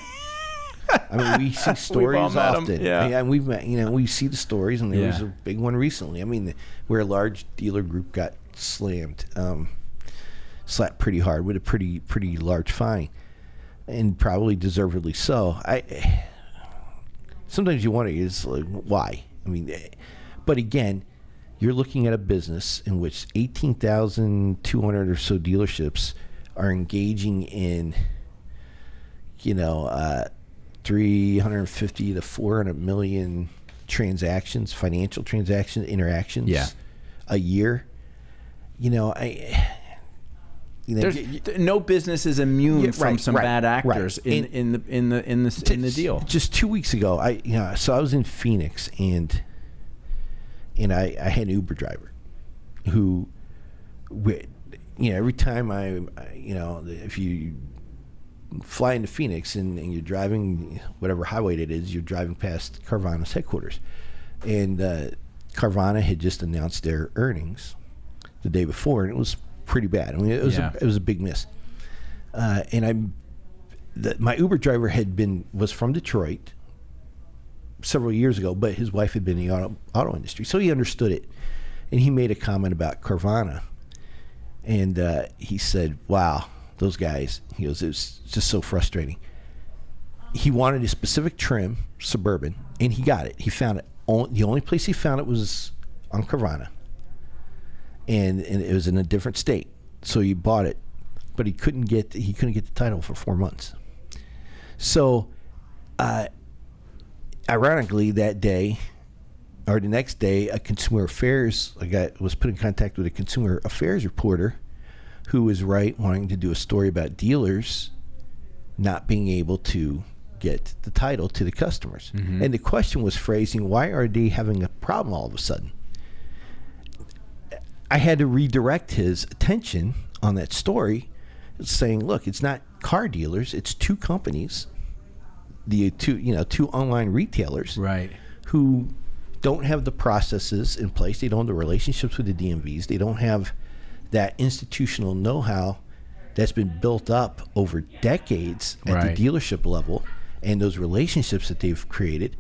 I mean, we see stories often. Yeah. And we've met, we see the stories, and there was a big one recently. I mean, where a large dealer group got slapped pretty hard with a pretty large fine, and probably deservedly so. Sometimes you wonder, is like, why? I mean, but again, you're looking at a business in which 18,200 or so dealerships are engaging in, 350 to 400 million transactions, financial transactions, interactions a year. No business is immune from some bad actors right. in the deal. Just 2 weeks ago, I was in Phoenix, and I had an Uber driver who, every time if you fly into Phoenix and you're driving whatever highway it is, you're driving past Carvana's headquarters, and Carvana had just announced their earnings the day before, and it was pretty bad. I mean, it was a big miss. And my Uber driver was from Detroit several years ago, but his wife had been in the auto industry, so he understood it. And he made a comment about Carvana, and he said, "Wow, those guys." He goes, "It's just so frustrating." He wanted a specific trim, Suburban, and he got it. He found it. The only place he found it was on Carvana, and it was in a different state. So he bought it, but he couldn't get the title for 4 months. So, ironically, that day or the next day, a consumer affairs was put in contact with a consumer affairs reporter who was wanting to do a story about dealers not being able to get the title to the customers. Mm-hmm. And the question was phrasing, why are they having a problem all of a sudden? I had to redirect his attention on that story, saying, look, it's not car dealers, it's two companies, two online retailers, right, who don't have the processes in place. They don't have the relationships with the DMVs. They don't have that institutional know-how that's been built up over decades at the dealership level, and those relationships that they've created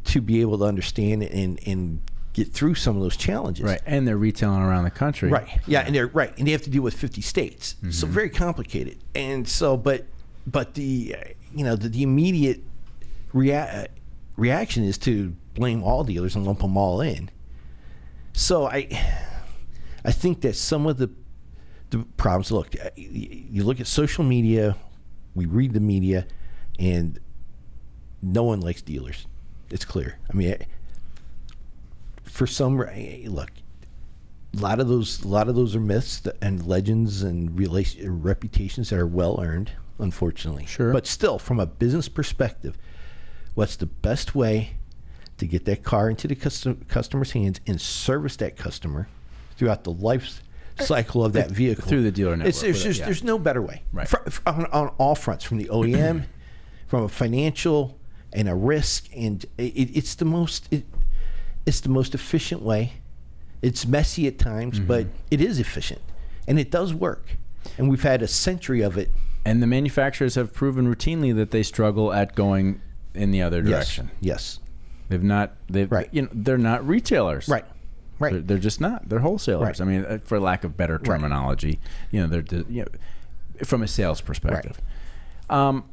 to be able to understand and get through some of those challenges. Right, and they're retailing around the country. Right, yeah, and and they have to deal with 50 states, so very complicated. And so, but the the immediate reaction is to blame all dealers and lump them all in. So I think that some of the problems. Look, you look at social media, we read the media, and no one likes dealers. It's clear. I mean, for some, look, a lot of those are myths and legends and reputations that are well earned, unfortunately. Sure. But still, from a business perspective, what's the best way to get that car into the customer's hands and service that customer throughout the life cycle of that vehicle through the dealer network? There's no better way. Right. On all fronts, from the OEM, from a financial and a risk, and it's the most efficient way. It's messy at times, but it is efficient, and it does work. And we've had a century of it. And the manufacturers have proven routinely that they struggle at going in the other direction. Yes. They're not retailers. Right. They're just not. They're wholesalers. Right. I mean, for lack of better terminology, they're from a sales perspective. Right.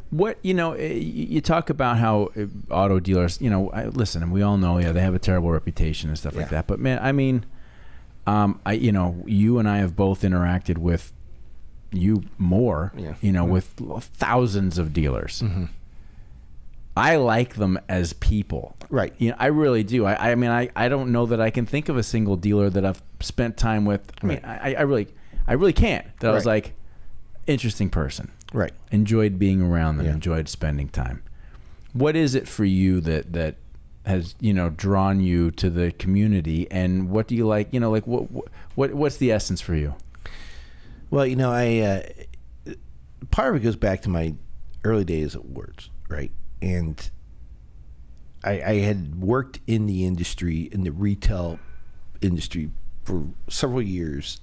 What you talk about how auto dealers, listen, and we all know, they have a terrible reputation and stuff like that. But man, I mean, you and I have both interacted with you more, with thousands of dealers. Mm-hmm. I like them as people. Right. I really do. I mean, I don't know that I can think of a single dealer that I've spent time with. I mean, I really can't. That I was like, interesting person. Right. Enjoyed being around them. Yeah. Enjoyed spending time. What is it for you that has drawn you to the community, and what do you like? Like what's the essence for you? Well, I part of it goes back to my early days at Wards, right? And I had worked in the industry, in the retail industry, for several years,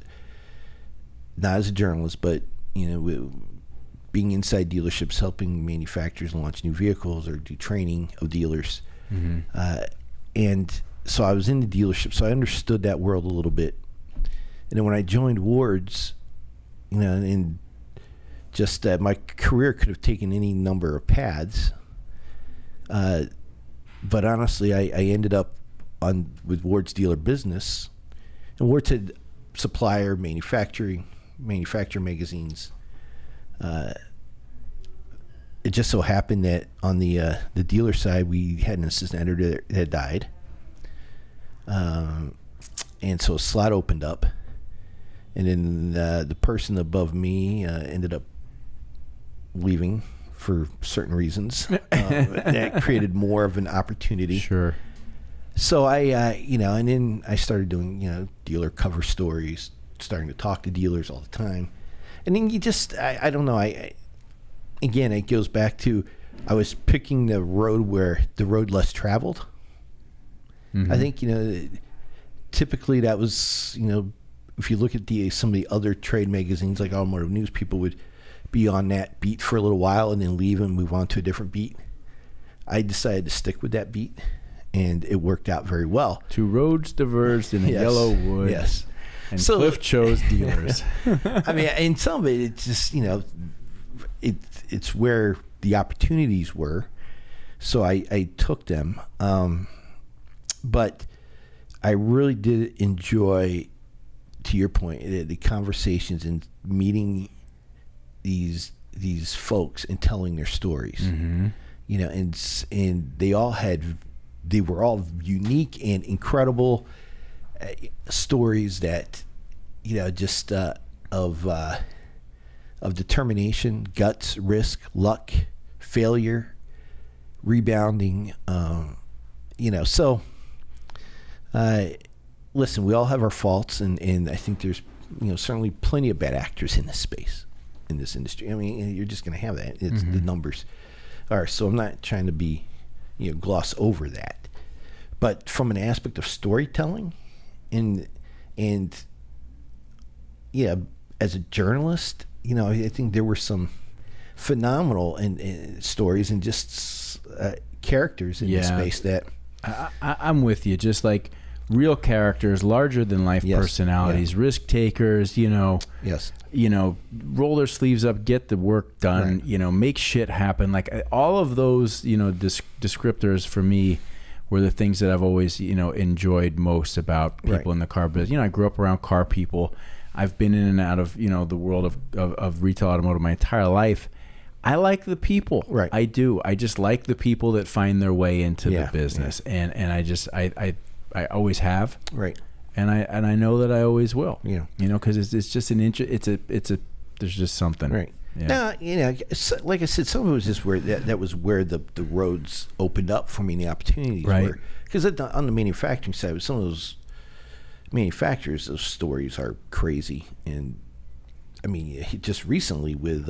not as a journalist, but being inside dealerships, helping manufacturers launch new vehicles or do training of dealers. Mm-hmm. And so I was in the dealership, so I understood that world a little bit. And then when I joined Wards, and just my career could have taken any number of paths. But honestly, I ended up with Wards Dealer Business, and Wards had supplier, manufacturer magazines. It just so happened that on the dealer side, we had an assistant editor that had died, and so a slot opened up, and then the person above me ended up leaving for certain reasons. That created more of an opportunity. Sure. So I, and then I started doing, dealer cover stories, starting to talk to dealers all the time. And then you just, I don't know, again, it goes back to, I was picking the road less traveled. Mm-hmm. I think, typically that was, if you look at some of the other trade magazines like Automotive News, people would be on that beat for a little while and then leave and move on to a different beat. I decided to stick with that beat, and it worked out very well. Two roads diverged in a yellow wood. Yes. And so, Cliff chose dealers. I mean, and some of it, it's just, it's where the opportunities were. So I took them. But I really did enjoy, to your point, the conversations and meeting these folks and telling their stories. Mm-hmm. And they were all unique and incredible stories that, just of determination, guts, risk, luck, failure, rebounding. So listen, we all have our faults, and I think there's certainly plenty of bad actors in this space, in this industry. I mean, you're just going to have that. It's the numbers are. So I'm not trying to be gloss over that, but from an aspect of storytelling, and as a journalist, I think there were some phenomenal stories and just characters in this space that I'm with you. Just like real characters, larger than life personalities, risk takers. Yes. Roll their sleeves up, get the work done. Right. Make shit happen. Like all of those, descriptors for me were the things that I've always, enjoyed most about people in the car business. I grew up around car people. I've been in and out of, the world of retail automotive my entire life. I like the people. Right. I do. I just like the people that find their way into the business. Yeah. And I always have. Right. And I know that I always will. Yeah. Because it's just there's just something. Right. Yeah. Now, like I said, some of it was just where that was where the roads opened up for me and the opportunities were. Because on the manufacturing side, with some of those manufacturers, those stories are crazy. And I mean, just recently with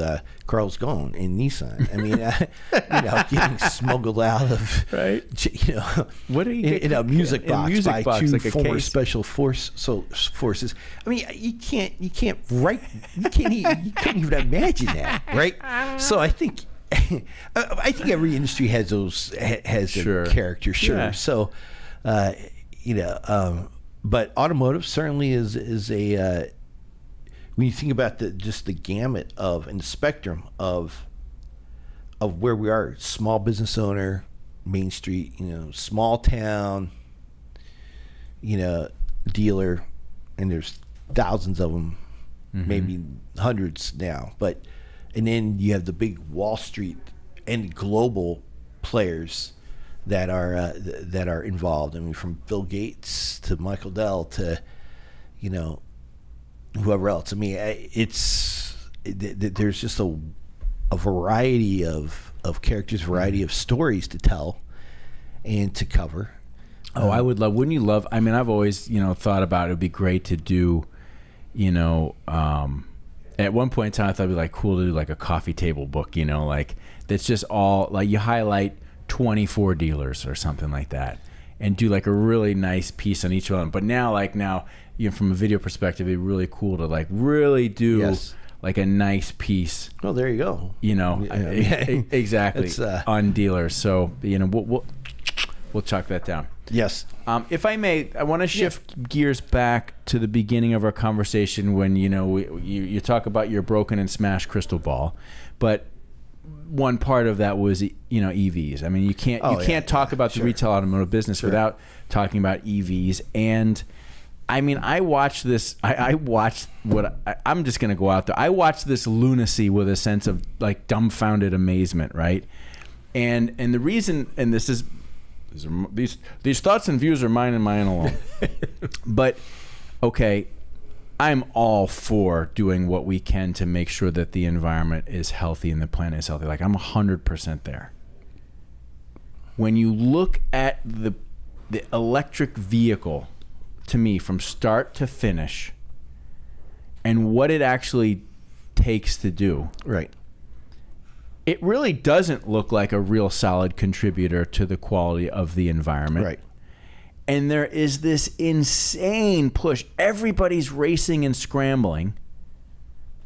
Carl's Ghosn and Nissan. I mean, getting smuggled out of what do you get in a music box by two like former special forces. I mean, you can't even imagine that, right? So I think every industry has those their character, Yeah. So but automotive certainly is a when you think about just the gamut of and the spectrum of where we are, small business owner, Main Street, small town, dealer, and there's thousands of them, maybe hundreds now. And then you have the big Wall Street and global players that are involved. I mean, from Bill Gates to Michael Dell to, whoever else. I mean, there's just a a variety of characters, variety of stories to tell and to cover. Oh, I would love. Wouldn't you love? I mean, I've always thought about it would be great to do. At one point in time, I thought it'd be like cool to do like a coffee table book. Like that's just all like you highlight 24 dealers or something like that, and do like a really nice piece on each one. But now, from a video perspective, it'd be really cool to like really do. Yes. Like a nice piece. Oh, there you go. Exactly on dealers. So we'll chalk that down. Yes. If I may, I want to shift gears back to the beginning of our conversation when you talk about your broken and smashed crystal ball, but one part of that was EVs. I mean, you can't talk about the retail automotive business without talking about EVs. And I mean, I watched this. I watched I'm just going to go out there. I watched this lunacy with a sense of like dumbfounded amazement, right? And the reason, and these thoughts and views are mine and mine alone. But okay, I'm all for doing what we can to make sure that the environment is healthy and the planet is healthy. Like I'm 100% there. When you look at the electric vehicle, to me, from start to finish, and what it actually takes to do, right? It really doesn't look like a real solid contributor to the quality of the environment. Right. And there is this insane push. Everybody's racing and scrambling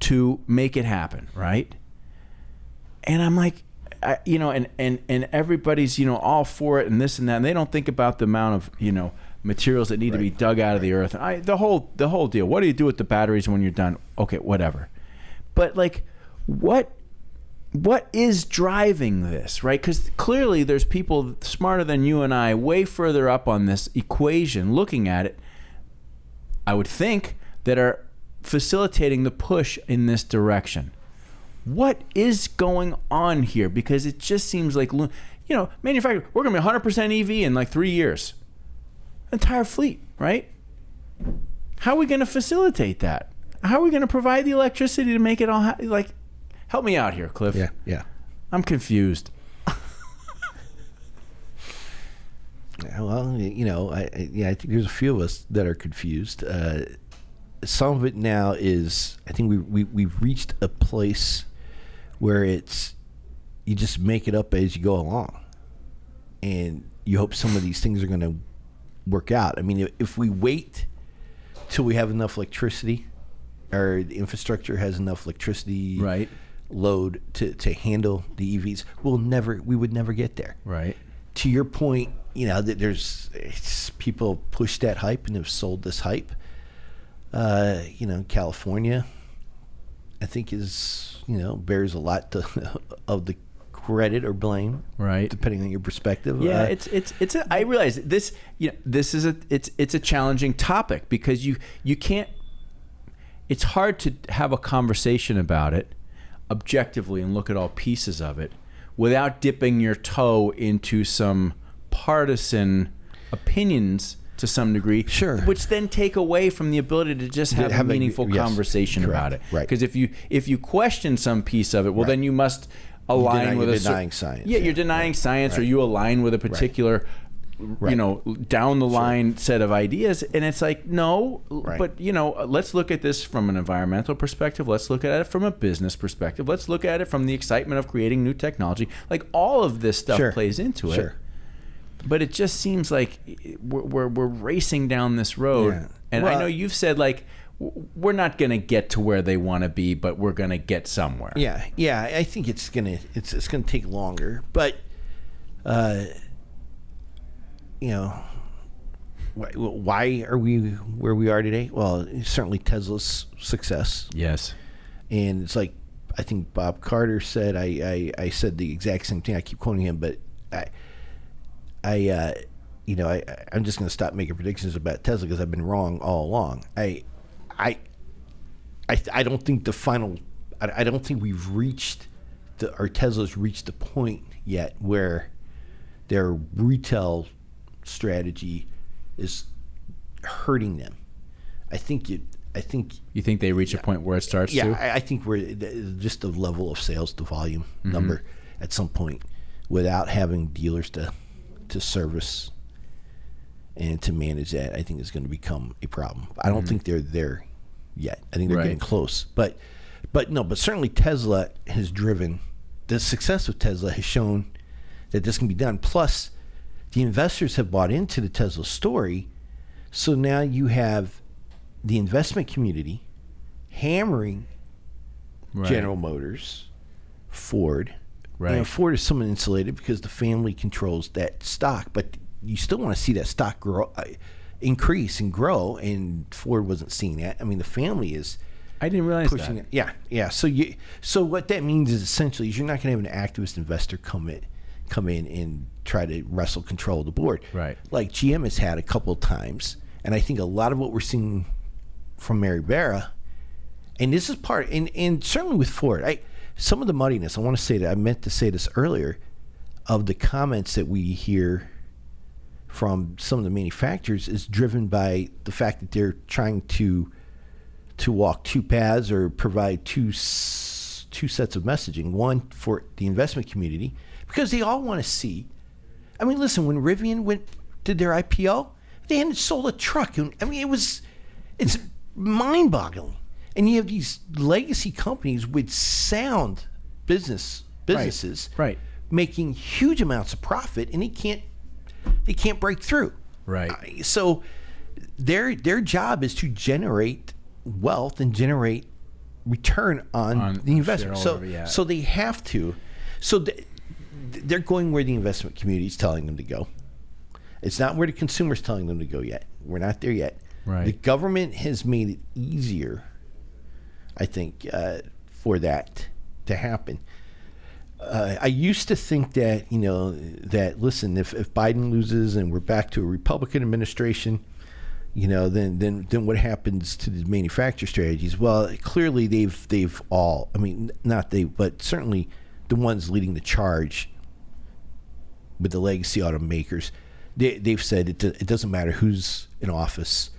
to make it happen, right? And I'm like, and everybody's, all for it and this and that. And they don't think about the amount of, materials that need to be dug out of the earth. The whole deal. What do you do with the batteries when you're done? Okay, whatever. But like, what is driving this, right? Because clearly there's people smarter than you and I, way further up on this equation, looking at it, I would think, that are facilitating the push in this direction. What is going on here? Because it just seems like, manufacturer, we're going to be 100% EV in like 3 years. Entire fleet, right? How are we going to facilitate that? How are we going to provide the electricity to make it all help me out here, Cliff. Yeah. I'm confused. Well, I think there's a few of us that are confused. Some of it now is, I think we've reached a place where it's, you just make it up as you go along, and you hope some of these things are going to work out. I mean, if we wait till we have enough electricity, or the infrastructure has enough electricity load to handle the EVs, we would never get there. Right. To your point, that there's people push that hype and have sold this hype. California, I think bears a lot of the credit or blame, right, depending on your perspective. Yeah, I realize this. This is it's a challenging topic because you can't. It's hard to have a conversation about it objectively and look at all pieces of it without dipping your toe into some partisan opinions to some degree, sure, which then take away from the ability to just have a meaningful conversation about it. Right. Because if you question some piece of it, well, then you must align with denying science. Yeah, you're denying science, or you align with a particular, down the line set of ideas, and it's like no, but let's look at this from an environmental perspective. Let's look at it from a business perspective. Let's look at it from the excitement of creating new technology. Like all of this stuff plays into it. Sure. But it just seems like we're racing down this road, and I know you've said like we're not going to get to where they want to be, but we're going to get somewhere. Yeah. I think it's gonna take longer, but why are we where we are today? Well, certainly Tesla's success. Yes. And it's like I think Bob Carter said. I said the exact same thing. I keep quoting him, but I'm just going to stop making predictions about Tesla because I've been wrong all along. I don't think the final. I don't think we've reached or Tesla's reached the point yet where their retail strategy is hurting them. I think I think You think they reach a point where it starts yeah, to? I think we're just the level of sales to volume number at some point without having dealers to service and to manage that, I think is going to become a problem. I don't think they're there yet. I think they're getting close. But certainly Tesla has driven, the success of Tesla has shown that this can be done. Plus, the investors have bought into the Tesla story. So now you have the investment community hammering General Motors, Ford. Right. And Ford is somewhat insulated because the family controls that stock, but you still want to see that stock grow, increase and grow, and Ford wasn't seeing that. I mean, the family is I didn't realize pushing that. it. Yeah. So what that means is essentially is you're not going to have an activist investor come in and try to wrestle control of the board. Right. Like GM has had a couple of times, and I think a lot of what we're seeing from Mary Barra, and this is part, and certainly with Ford, some of the muddiness, I want to say that I meant to say this earlier, of the comments that we hear from some of the manufacturers is driven by the fact that they're trying to walk two paths or provide two sets of messaging. One for the investment community, because they all want to see. I mean, listen, when Rivian did their IPO, they hadn't sold a truck. I mean, it's mind-boggling. And you have these legacy companies with sound businesses Right. making huge amounts of profit, and they can't break through. Right. So their job is to generate wealth and generate return on the investment. So they have to. So they're going where the investment community is telling them to go. It's not where the consumer is telling them to go yet. We're not there yet. Right. The government has made it easier, I think, for that to happen. I used to think that, listen, if Biden loses and we're back to a Republican administration, then what happens to the manufacturer strategies? Well, clearly they've all, I mean, not they, but certainly the ones leading the charge with the legacy automakers, they've said it doesn't matter who's in office.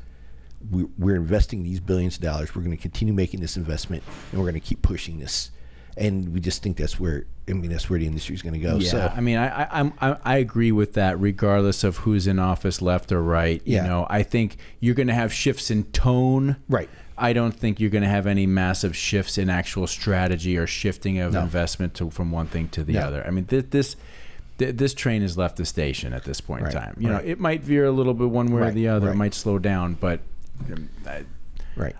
We're investing these billions of dollars. We're going to continue making this investment, and we're going to keep pushing this. And we just think that's where the industry is going to go. Yeah, so, I mean, I agree with that, regardless of who's in office, left or right. Yeah. I think you're going to have shifts in tone. Right. I don't think you're going to have any massive shifts in actual strategy or shifting of investment from one thing to the other. I mean, this train has left the station at this point in time. It might veer a little bit one way or the other. It might slow down, but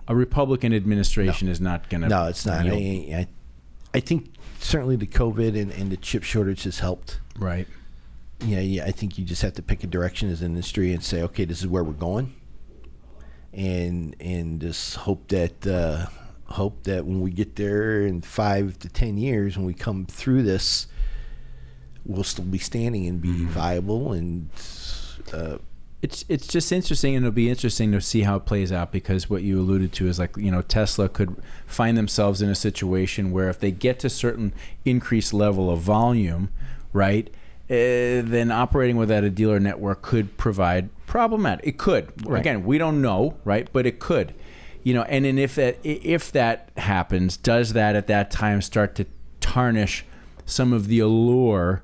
a Republican administration is not going to. No, it's not. I think certainly the COVID and the chip shortage has helped. Right. Yeah. I think you just have to pick a direction as an industry and say, okay, this is where we're going, and just hope that when we get there in 5 to 10 years, when we come through this, we'll still be standing and be viable. And it's just interesting, and it'll be interesting to see how it plays out, because what you alluded to is Tesla could find themselves in a situation where if they get to certain increased level of volume, right, then operating without a dealer network could provide problematic. It could. Right. Again, we don't know, right, but it could. And then if that happens, does that at that time start to tarnish some of the allure,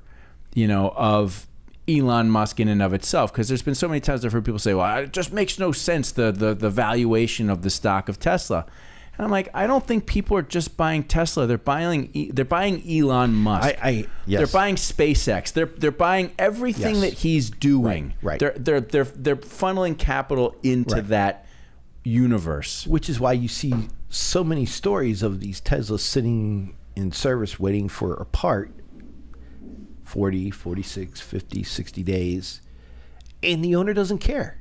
of Elon Musk in and of itself? Because there's been so many times I've heard people say, well, it just makes no sense, the valuation of the stock of Tesla. And I'm like, I don't think people are just buying Tesla. They're buying Elon Musk. Yes. They're buying SpaceX. They're buying everything that he's doing. Right. They're funneling capital into that universe. Which is why you see so many stories of these Teslas sitting in service waiting for a part 40, 46, 50, 60 days, and the owner doesn't care.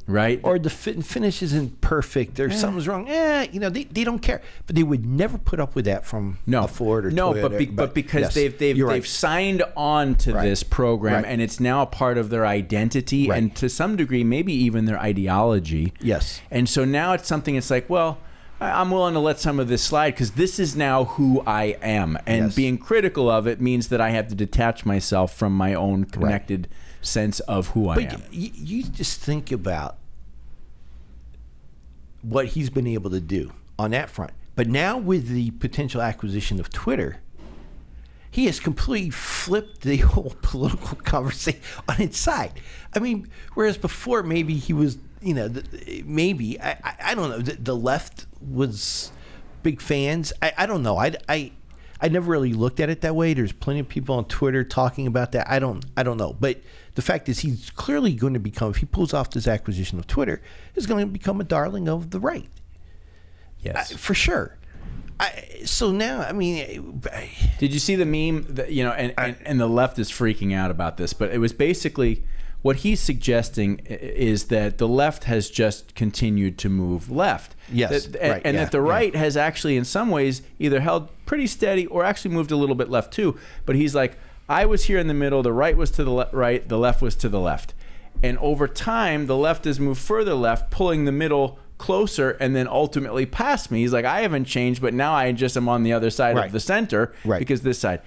Right. Or the fit and finish isn't perfect. There's something's wrong. They don't care. But they would never put up with that from a Ford or Toyota. But because they've signed on to this program, and it's now a part of their identity, and to some degree, maybe even their ideology. Yes. And so now it's something, it's like, well, I'm willing to let some of this slide because this is now who I am. And being critical of it means that I have to detach myself from my own connected sense of who I am. You just think about what he's been able to do on that front. But now with the potential acquisition of Twitter, he has completely flipped the whole political conversation on its side. I mean, whereas before maybe he was, maybe, I don't know, the left was big fans. I don't know. I never really looked at it that way. There's plenty of people on Twitter talking about that. I don't know. But the fact is he's clearly going to become, if he pulls off this acquisition of Twitter, he's going to become a darling of the right. Yes. For sure. So now, I mean... Did you see the meme? That, and the left is freaking out about this, but it was basically... What he's suggesting is that the left has just continued to move left. Yes, right. And that the right has actually, in some ways, either held pretty steady or actually moved a little bit left too. But he's like, I was here in the middle, the right was to the right, the left was to the left. And over time, the left has moved further left, pulling the middle closer and then ultimately past me. He's like, I haven't changed, but now I just am on the other side of the center because this side.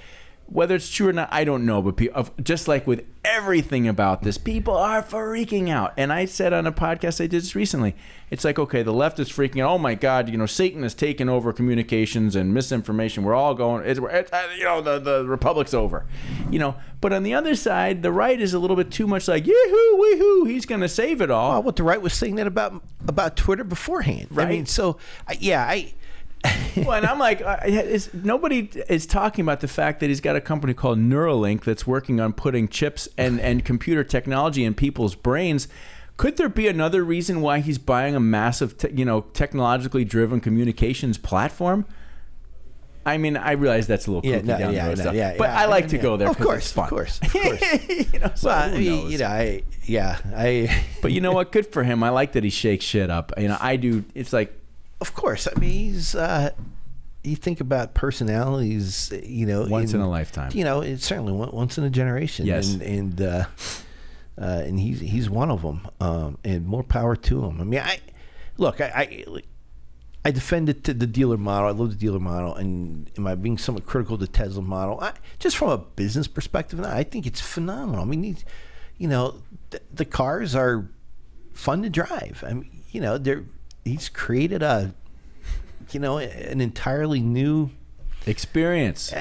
Whether it's true or not, I don't know. But just like with everything about this, people are freaking out. And I said on a podcast I did this recently, it's like, okay, the left is freaking out. Oh my God, Satan has taken over communications and misinformation. We're all going, the republic's over. But on the other side, the right is a little bit too much like, yee-hoo, wee-hoo, he's going to save it all. Well, what the right was saying that about Twitter beforehand. Right. I mean, so, well, and I'm like, nobody is talking about the fact that he's got a company called Neuralink that's working on putting chips and computer technology in people's brains. Could there be another reason why he's buying a massive, technologically driven communications platform? I mean, I realize that's a little kooky down the road stuff, but I like to go there because it's fun. Of course. Well, who knows? But you know what? Good for him. I like that he shakes shit up. I do. It's like. Of course. I mean, he's, you think about personalities, once in a lifetime. It's certainly once in a generation. Yes. And he's one of them. And more power to him. I mean, I defended the dealer model. I love the dealer model. And am I being somewhat critical of the Tesla model? Just from a business perspective, I think it's phenomenal. I mean, the cars are fun to drive. I mean, he's created an entirely new experience.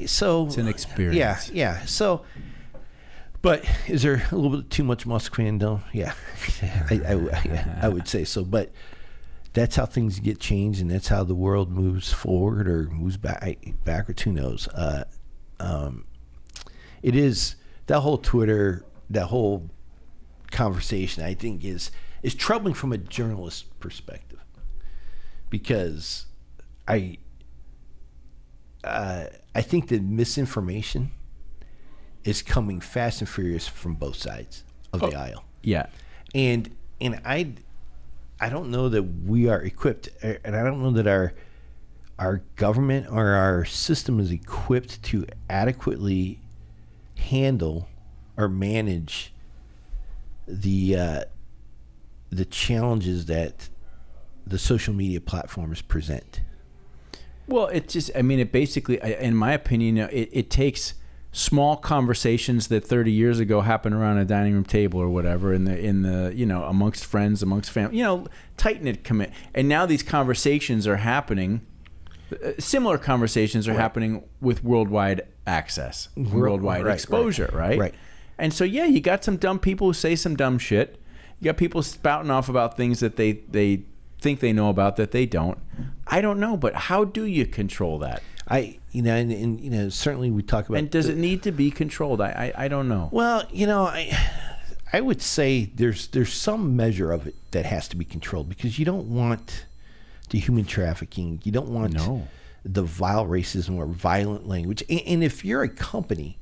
So it's an experience. Yeah. So, but is there a little bit too much Musk fandom? Yeah, I would say so. But that's how things get changed, and that's how the world moves forward or moves backwards. Who knows? It is that whole Twitter, that whole conversation. I think is troubling from a journalist perspective, because I think that misinformation is coming fast and furious from both sides of the aisle. Yeah, and I don't know that we are equipped, and I don't know that our government or our system is equipped to adequately handle or manage the challenges that the social media platforms present. Well, it basically, in my opinion, it takes small conversations that 30 years ago happened around a dining room table or whatever in the amongst friends, amongst family, tight-knit commit. And now these conversations are happening, similar conversations are happening with worldwide access, worldwide exposure, right? Right. And so, you got some dumb people who say some dumb shit. You got people spouting off about things that they think they know about that they don't. I don't know, but how do you control that? Certainly we talk about. And does it need to be controlled? I don't know. Well, I would say there's some measure of it that has to be controlled, because you don't want the human trafficking. You don't want the vile racism or violent language. And if you're a company,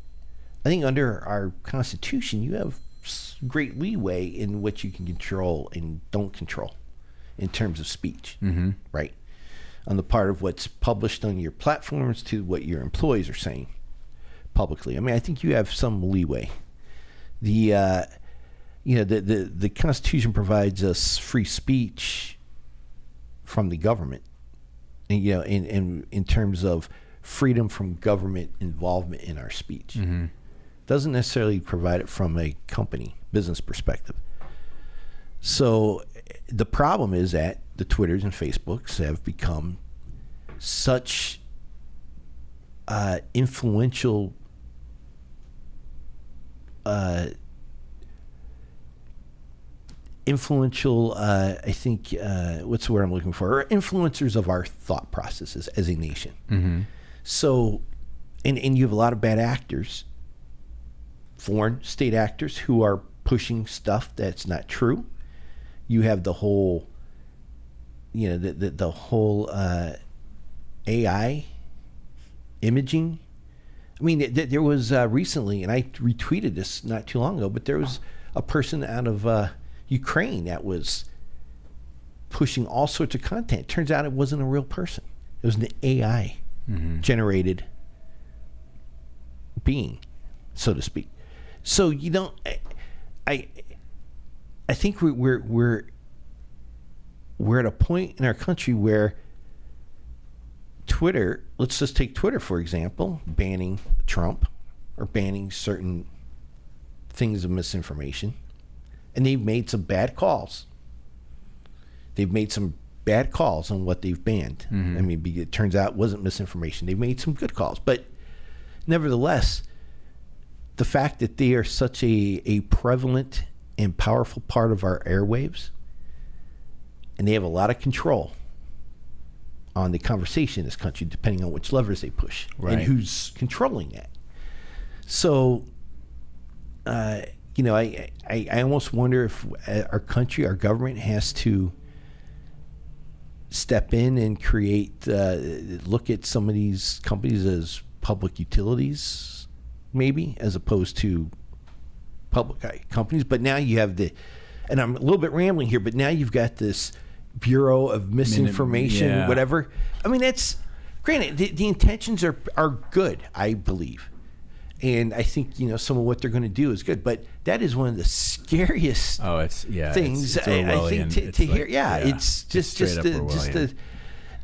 I think under our Constitution, you have great leeway in what you can control and don't control in terms of speech, right? On the part of what's published on your platforms to what your employees are saying publicly. I mean, I think you have some leeway. The Constitution provides us free speech from the government, and, in terms of freedom from government involvement in our speech. Doesn't necessarily provide it from a company business perspective. So the problem is that the Twitters and Facebooks have become such influential I think, what's the word I'm looking for? Or influencers of our thought processes as a nation. Mm-hmm. So, and you have a lot of bad actors, foreign state actors, who are pushing stuff that's not true. You have the whole, the whole AI imaging. I mean, there was recently, and I retweeted this not too long ago, but there was a person out of Ukraine that was pushing all sorts of content. Turns out it wasn't a real person. It was an AI generated being, so to speak. So I think we're at a point in our country where Twitter, let's just take Twitter for example, banning Trump or banning certain things of misinformation. And they've made some bad calls. They've made some bad calls on what they've banned. Mm-hmm. I mean, it turns out it wasn't misinformation. They've made some good calls. But nevertheless, the fact that they are such a prevalent and powerful part of our airwaves, and they have a lot of control on the conversation in this country, depending on which levers they push and who's controlling that. So, I almost wonder if our country, our government, has to step in and create, look at some of these companies as public utilities, maybe, as opposed to public companies. But now you have and I'm a little bit rambling here, but now you've got this Bureau of Misinformation, whatever. I mean, that's, granted, the intentions are good, I believe. And I think, some of what they're going to do is good. But that is one of the scariest things I think to hear. It's just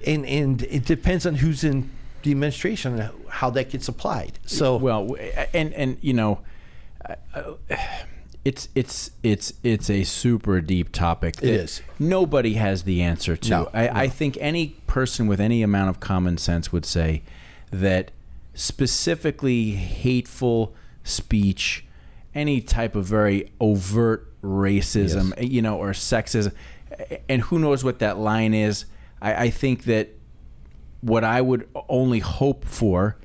and it depends on who's in the administration and how that gets applied. So it's a super deep topic that it is. Nobody has the answer to. No. I think any person with any amount of common sense would say that specifically hateful speech, any type of very overt racism, or sexism, and who knows what that line is. I think that what I would only hope for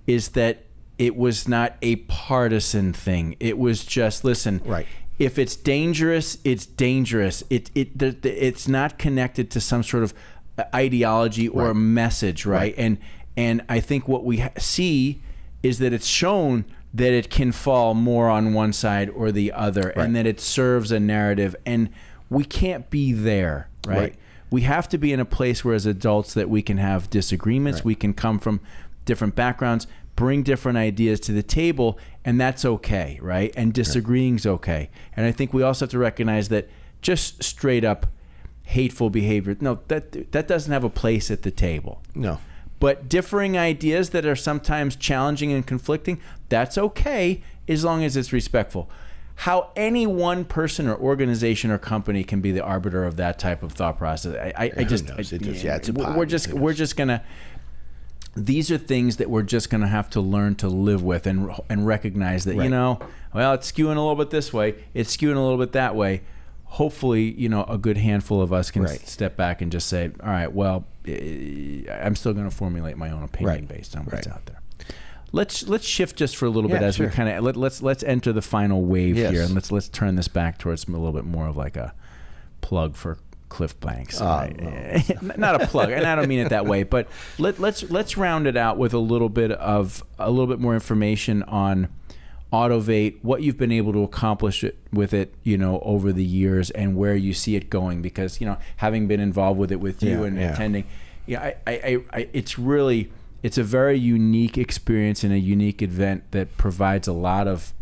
is that it was not a partisan thing. It was just, listen, if it's dangerous, it's dangerous. It's not connected to some sort of ideology or message, right? And I think what we see is that it's shown that it can fall more on one side or the other, and that it serves a narrative. And we can't be there, right? We have to be in a place where, as adults, that we can have disagreements. We can come from different backgrounds, bring different ideas to the table, and that's okay, right? And disagreeing's okay. And I think we also have to recognize that just straight up hateful behavior, that doesn't have a place at the table. No. But differing ideas that are sometimes challenging and conflicting, that's okay as long as it's respectful. How any one person or organization or company can be the arbiter of that type of thought process, it's impossible. We're just gonna. These are things that we're just gonna have to learn to live with and recognize that it's skewing a little bit this way, it's skewing a little bit that way. Hopefully, a good handful of us can step back and just say, all right, well, I'm still going to formulate my own opinion based on what's out there. Let's shift just for a little bit as we kind of let's enter the final wave here, and let's turn this back towards a little bit more of like a plug for Cliff Banks. Not a plug, and I don't mean it that way, but let's round it out with a little bit more information on Autovate, what you've been able to accomplish with it, over the years, and where you see it going. Because having been involved with it with you and attending, it's a very unique experience and a unique event that provides a lot of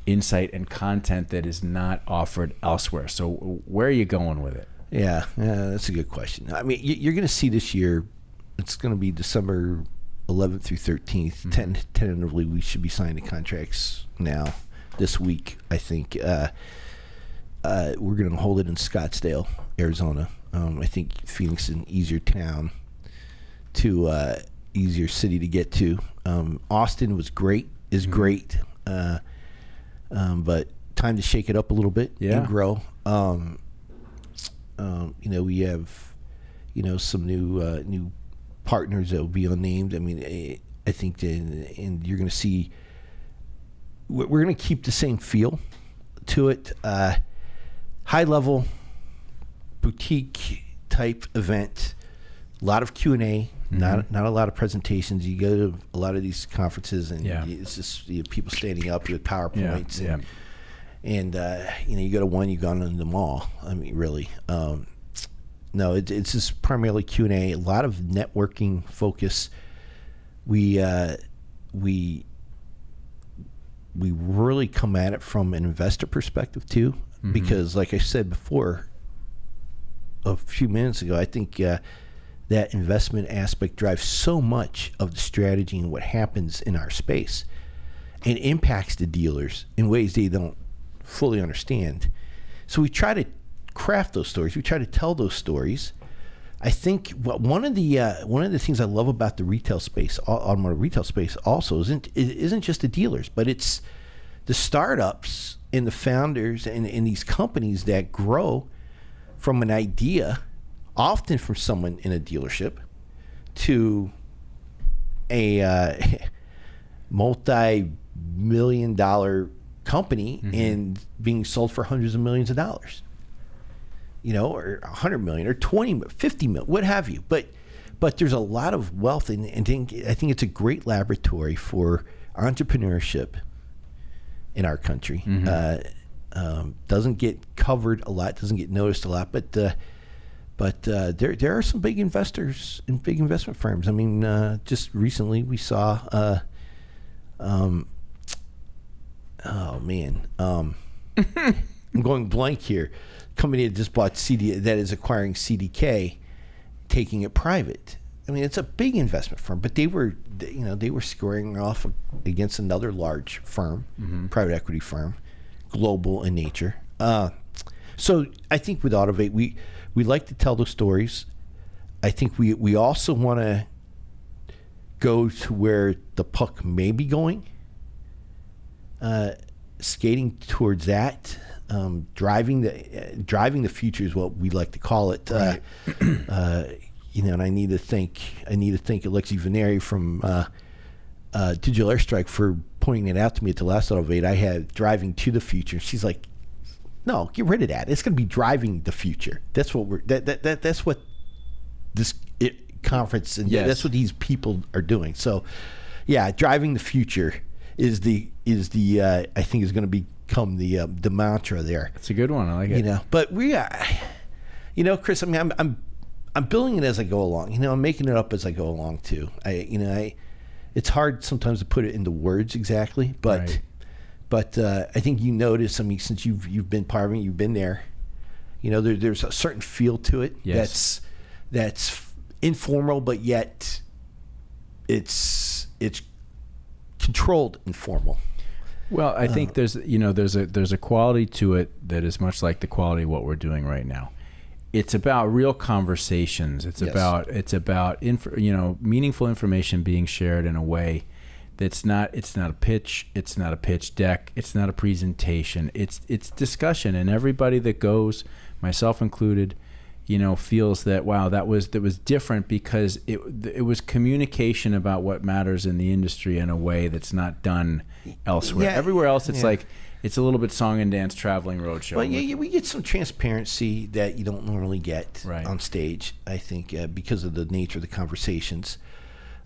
insight and content that is not offered elsewhere. So where are you going with it? Yeah, that's a good question. I mean, you're going to see this year. It's going to be December 11th through 13th. Tentatively, we should be signing contracts now this week, I think. We're going to hold it in Scottsdale, Arizona. I think Phoenix is an easier town to easier city to get to. Austin was great, is great, but time to shake it up a little bit and grow. We have, some new partners that will be unnamed. I mean, I think that, and you're going to see, we're going to keep the same feel to it. High level, boutique type event, a lot of Q&A, not a lot of presentations. You go to a lot of these conferences and it's just people standing up with PowerPoints and you go to one, you've gone to them all. I mean, really. No, it's just primarily Q&A, a lot of networking focus. We really come at it from an investor perspective too, because like I said before, a few minutes ago, I think that investment aspect drives so much of the strategy and what happens in our space, and impacts the dealers in ways they don't fully understand. So we try to craft those stories. We try to tell those stories. I think one of the things I love about the retail space, automotive retail space, also isn't just the dealers, but it's the startups and the founders and these companies that grow from an idea, often from someone in a dealership, to a multi-million-dollar company and being sold for hundreds of millions of dollars. Or 100 million or 20, 50 million, what have you. But there's a lot of wealth, and I think it's a great laboratory for entrepreneurship in our country. Doesn't get covered a lot, doesn't get noticed a lot, but there are some big investors and big investment firms. I mean, just recently we saw, I'm going blank here. Company that just bought that is acquiring CDK, taking it private. I mean, it's a big investment firm, but they were scoring off against another large firm, private equity firm, global in nature. So I think with Autovate, we like to tell those stories. I think we also want to go to where the puck may be going, skating towards that. Driving the future is what we like to call it. Right. And I need to thank Alexi Veneri from Digital Airstrike for pointing it out to me at the last Autovate. I had driving to the future. She's like, no, get rid of that. It's going to be driving the future. That's what that's what this conference and that's what these people are doing. So, yeah, driving the future is the I think is going to become the mantra there. It's a good one. I like it. But we Chris, I mean, I'm building it as I go along. I'm making it up as I go along too. It's hard sometimes to put it into words exactly, but I think you notice. I mean, since you've been part of it, you've been there. There's a certain feel to it. Yes. That's informal, but yet it's controlled informal. Well, I think there's a quality to it that is much like the quality of what we're doing right now. It's about real conversations. It's about meaningful information being shared in a way that's not a pitch. It's not a pitch deck. It's not a presentation. It's discussion, and everybody that goes, myself included, feels that wow, that was different because it was communication about what matters in the industry in a way that's not done elsewhere. Everywhere else, it's like it's a little bit song and dance traveling roadshow. Well, we get some transparency that you don't normally get on stage. I think because of the nature of the conversations.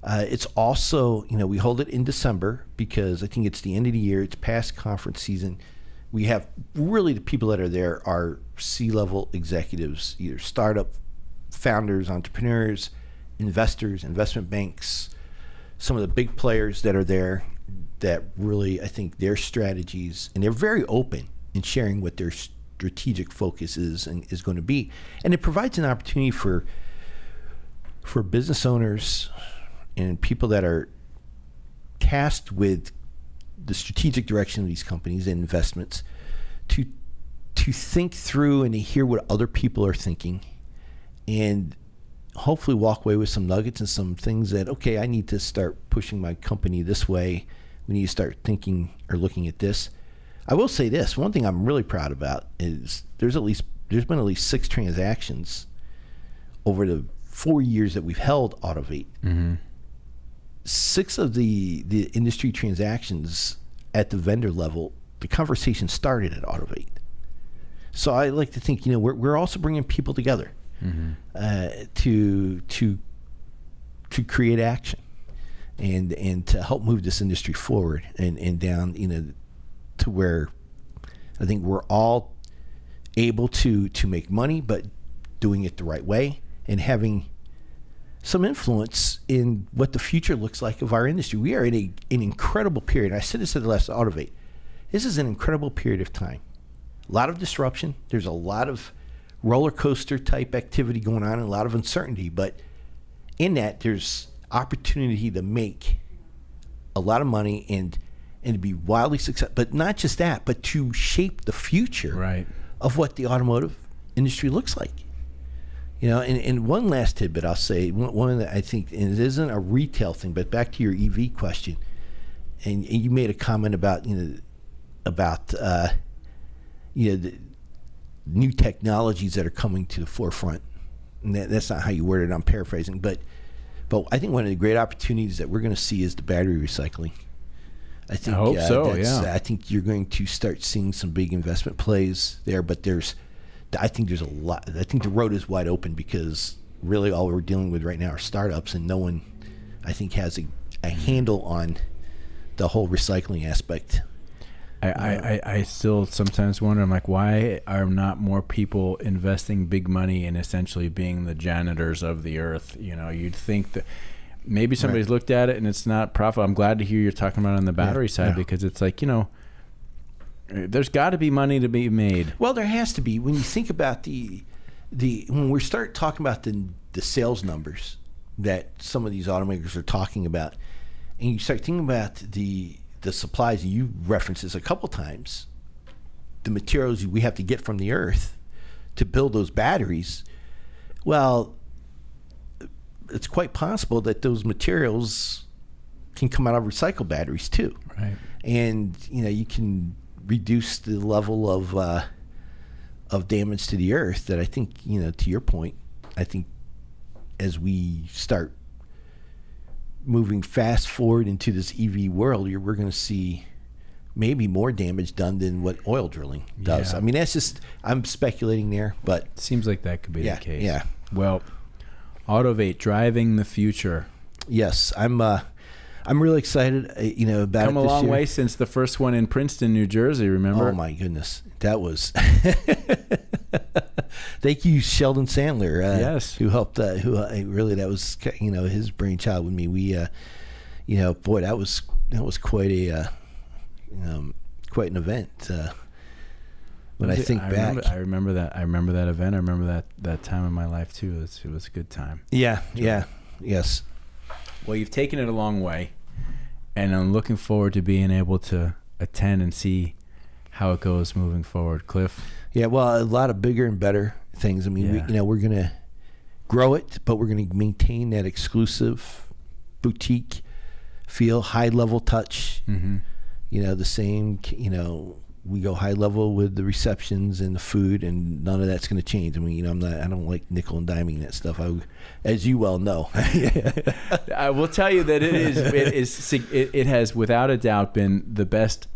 It's also we hold it in December because I think it's the end of the year. It's past conference season. We have really the people that are there are C-level executives, either startup founders, entrepreneurs, investors, investment banks, some of the big players that are there that really, I think, their strategies, and they're very open in sharing what their strategic focus is and is going to be. And it provides an opportunity for business owners and people that are tasked with the strategic direction of these companies and investments to think through and to hear what other people are thinking and hopefully walk away with some nuggets and some things that, okay, I need to start pushing my company this way. We need to start thinking or looking at this. I will say this. One thing I'm really proud about is there's been at least 6 transactions over the 4 years that we've held Autovate. Mm-hmm. 6 of the industry transactions at the vendor level, the conversation started at Autovate. So I like to think, we're also bringing people together. Mm-hmm. To create action and to help move this industry forward and down, to where I think we're all able to make money, but doing it the right way and having some influence in what the future looks like of our industry. We are in an incredible period. I said this at the last Autovate. This is an incredible period of time. A lot of disruption. There's a lot of roller coaster type activity going on and a lot of uncertainty, but in that there's opportunity to make a lot of money and to be wildly successful. But not just that, but to shape the future of what the automotive industry looks like. And one last tidbit I'll say, one that I think, and it isn't a retail thing, but back to your EV question, and you made a comment about the new technologies that are coming to the forefront. And that's not how you worded it, I'm paraphrasing. But I think one of the great opportunities that we're going to see is the battery recycling. I hope so, yeah. I think you're going to start seeing some big investment plays there, but I think there's a lot. I think the road is wide open because really all we're dealing with right now are startups, and no one, I think, has a handle on the whole recycling aspect. I still sometimes wonder, I'm like, why are not more people investing big money in essentially being the janitors of the earth? You'd think that maybe somebody's looked at it and it's not profitable. I'm glad to hear you're talking about it on the battery side because it's like, there's got to be money to be made. Well, there has to be. When you think about when we start talking about the sales numbers that some of these automakers are talking about, and you start thinking about the supplies, and you referenced this a couple times, the materials we have to get from the earth to build those batteries, well, it's quite possible that those materials can come out of recycled batteries too. Right. And, you can reduce the level of damage to the earth that I think, to your point, I think as we start moving fast forward into this EV world, we're going to see maybe more damage done than what oil drilling does. Yeah. I mean, that's just, I'm speculating there, but seems like that could be the case. Yeah. Well, Autovate, driving the future. Yes, I'm really excited. About come it this a long year. way since the first one in Princeton, New Jersey. Remember? Oh my goodness, that was. Thank you, Sheldon Sandler. Yes, who helped. Who really, that was his brainchild with me. We, boy, that was quite a quite an event. When I think back, I remember that. I remember that event. I remember that time in my life too. It was a good time. Yeah. Yes. Well, you've taken it a long way, and I'm looking forward to being able to attend and see how it goes moving forward. Cliff? Yeah, well, a lot of bigger and better things. I mean, we're going to grow it, but we're going to maintain that exclusive boutique feel, high-level touch. Mm-hmm. The same, we go high level with the receptions and the food, and none of that's going to change. I mean, I don't like nickel and diming that stuff. As you well know. I will tell you that it has without a doubt been the best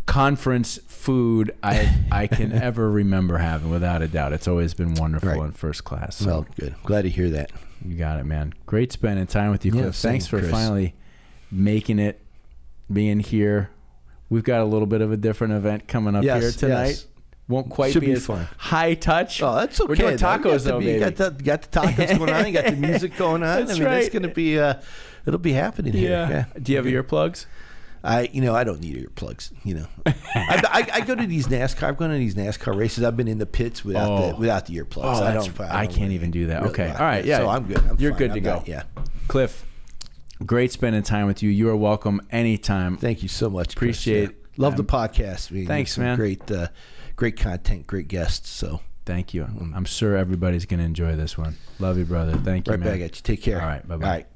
conference food I can ever remember having, without a doubt. It's always been wonderful and first class. So. Well, good. Glad to hear that. You got it, man. Great spending time with you, Cliff. Yeah, thanks for Chris. finally making it, being here. We've got a little bit of a different event coming up here tonight. Yes. Won't quite Should be as fun. High touch. Oh, that's okay. We're doing tacos though, baby. You got the tacos going on. You got the music going on. That's That's going to be. It'll be happening here. Yeah. Do you have earplugs? I don't need earplugs. I go to these NASCAR. I've gone to these NASCAR races. I've been in the pits without the earplugs. I can't even do that. Really Okay. All right. Yeah. So I'm good. You're fine. good to go. Yeah. Cliff, great spending time with you. You are welcome anytime. Thank you so much. Appreciate Chris. Love the podcast. Thanks, man. Great content, great guests. So Thank you. I'm sure everybody's going to enjoy this one. Love you, brother. Thank you, Right man. back at you. Take care. All right. Bye-bye. All right.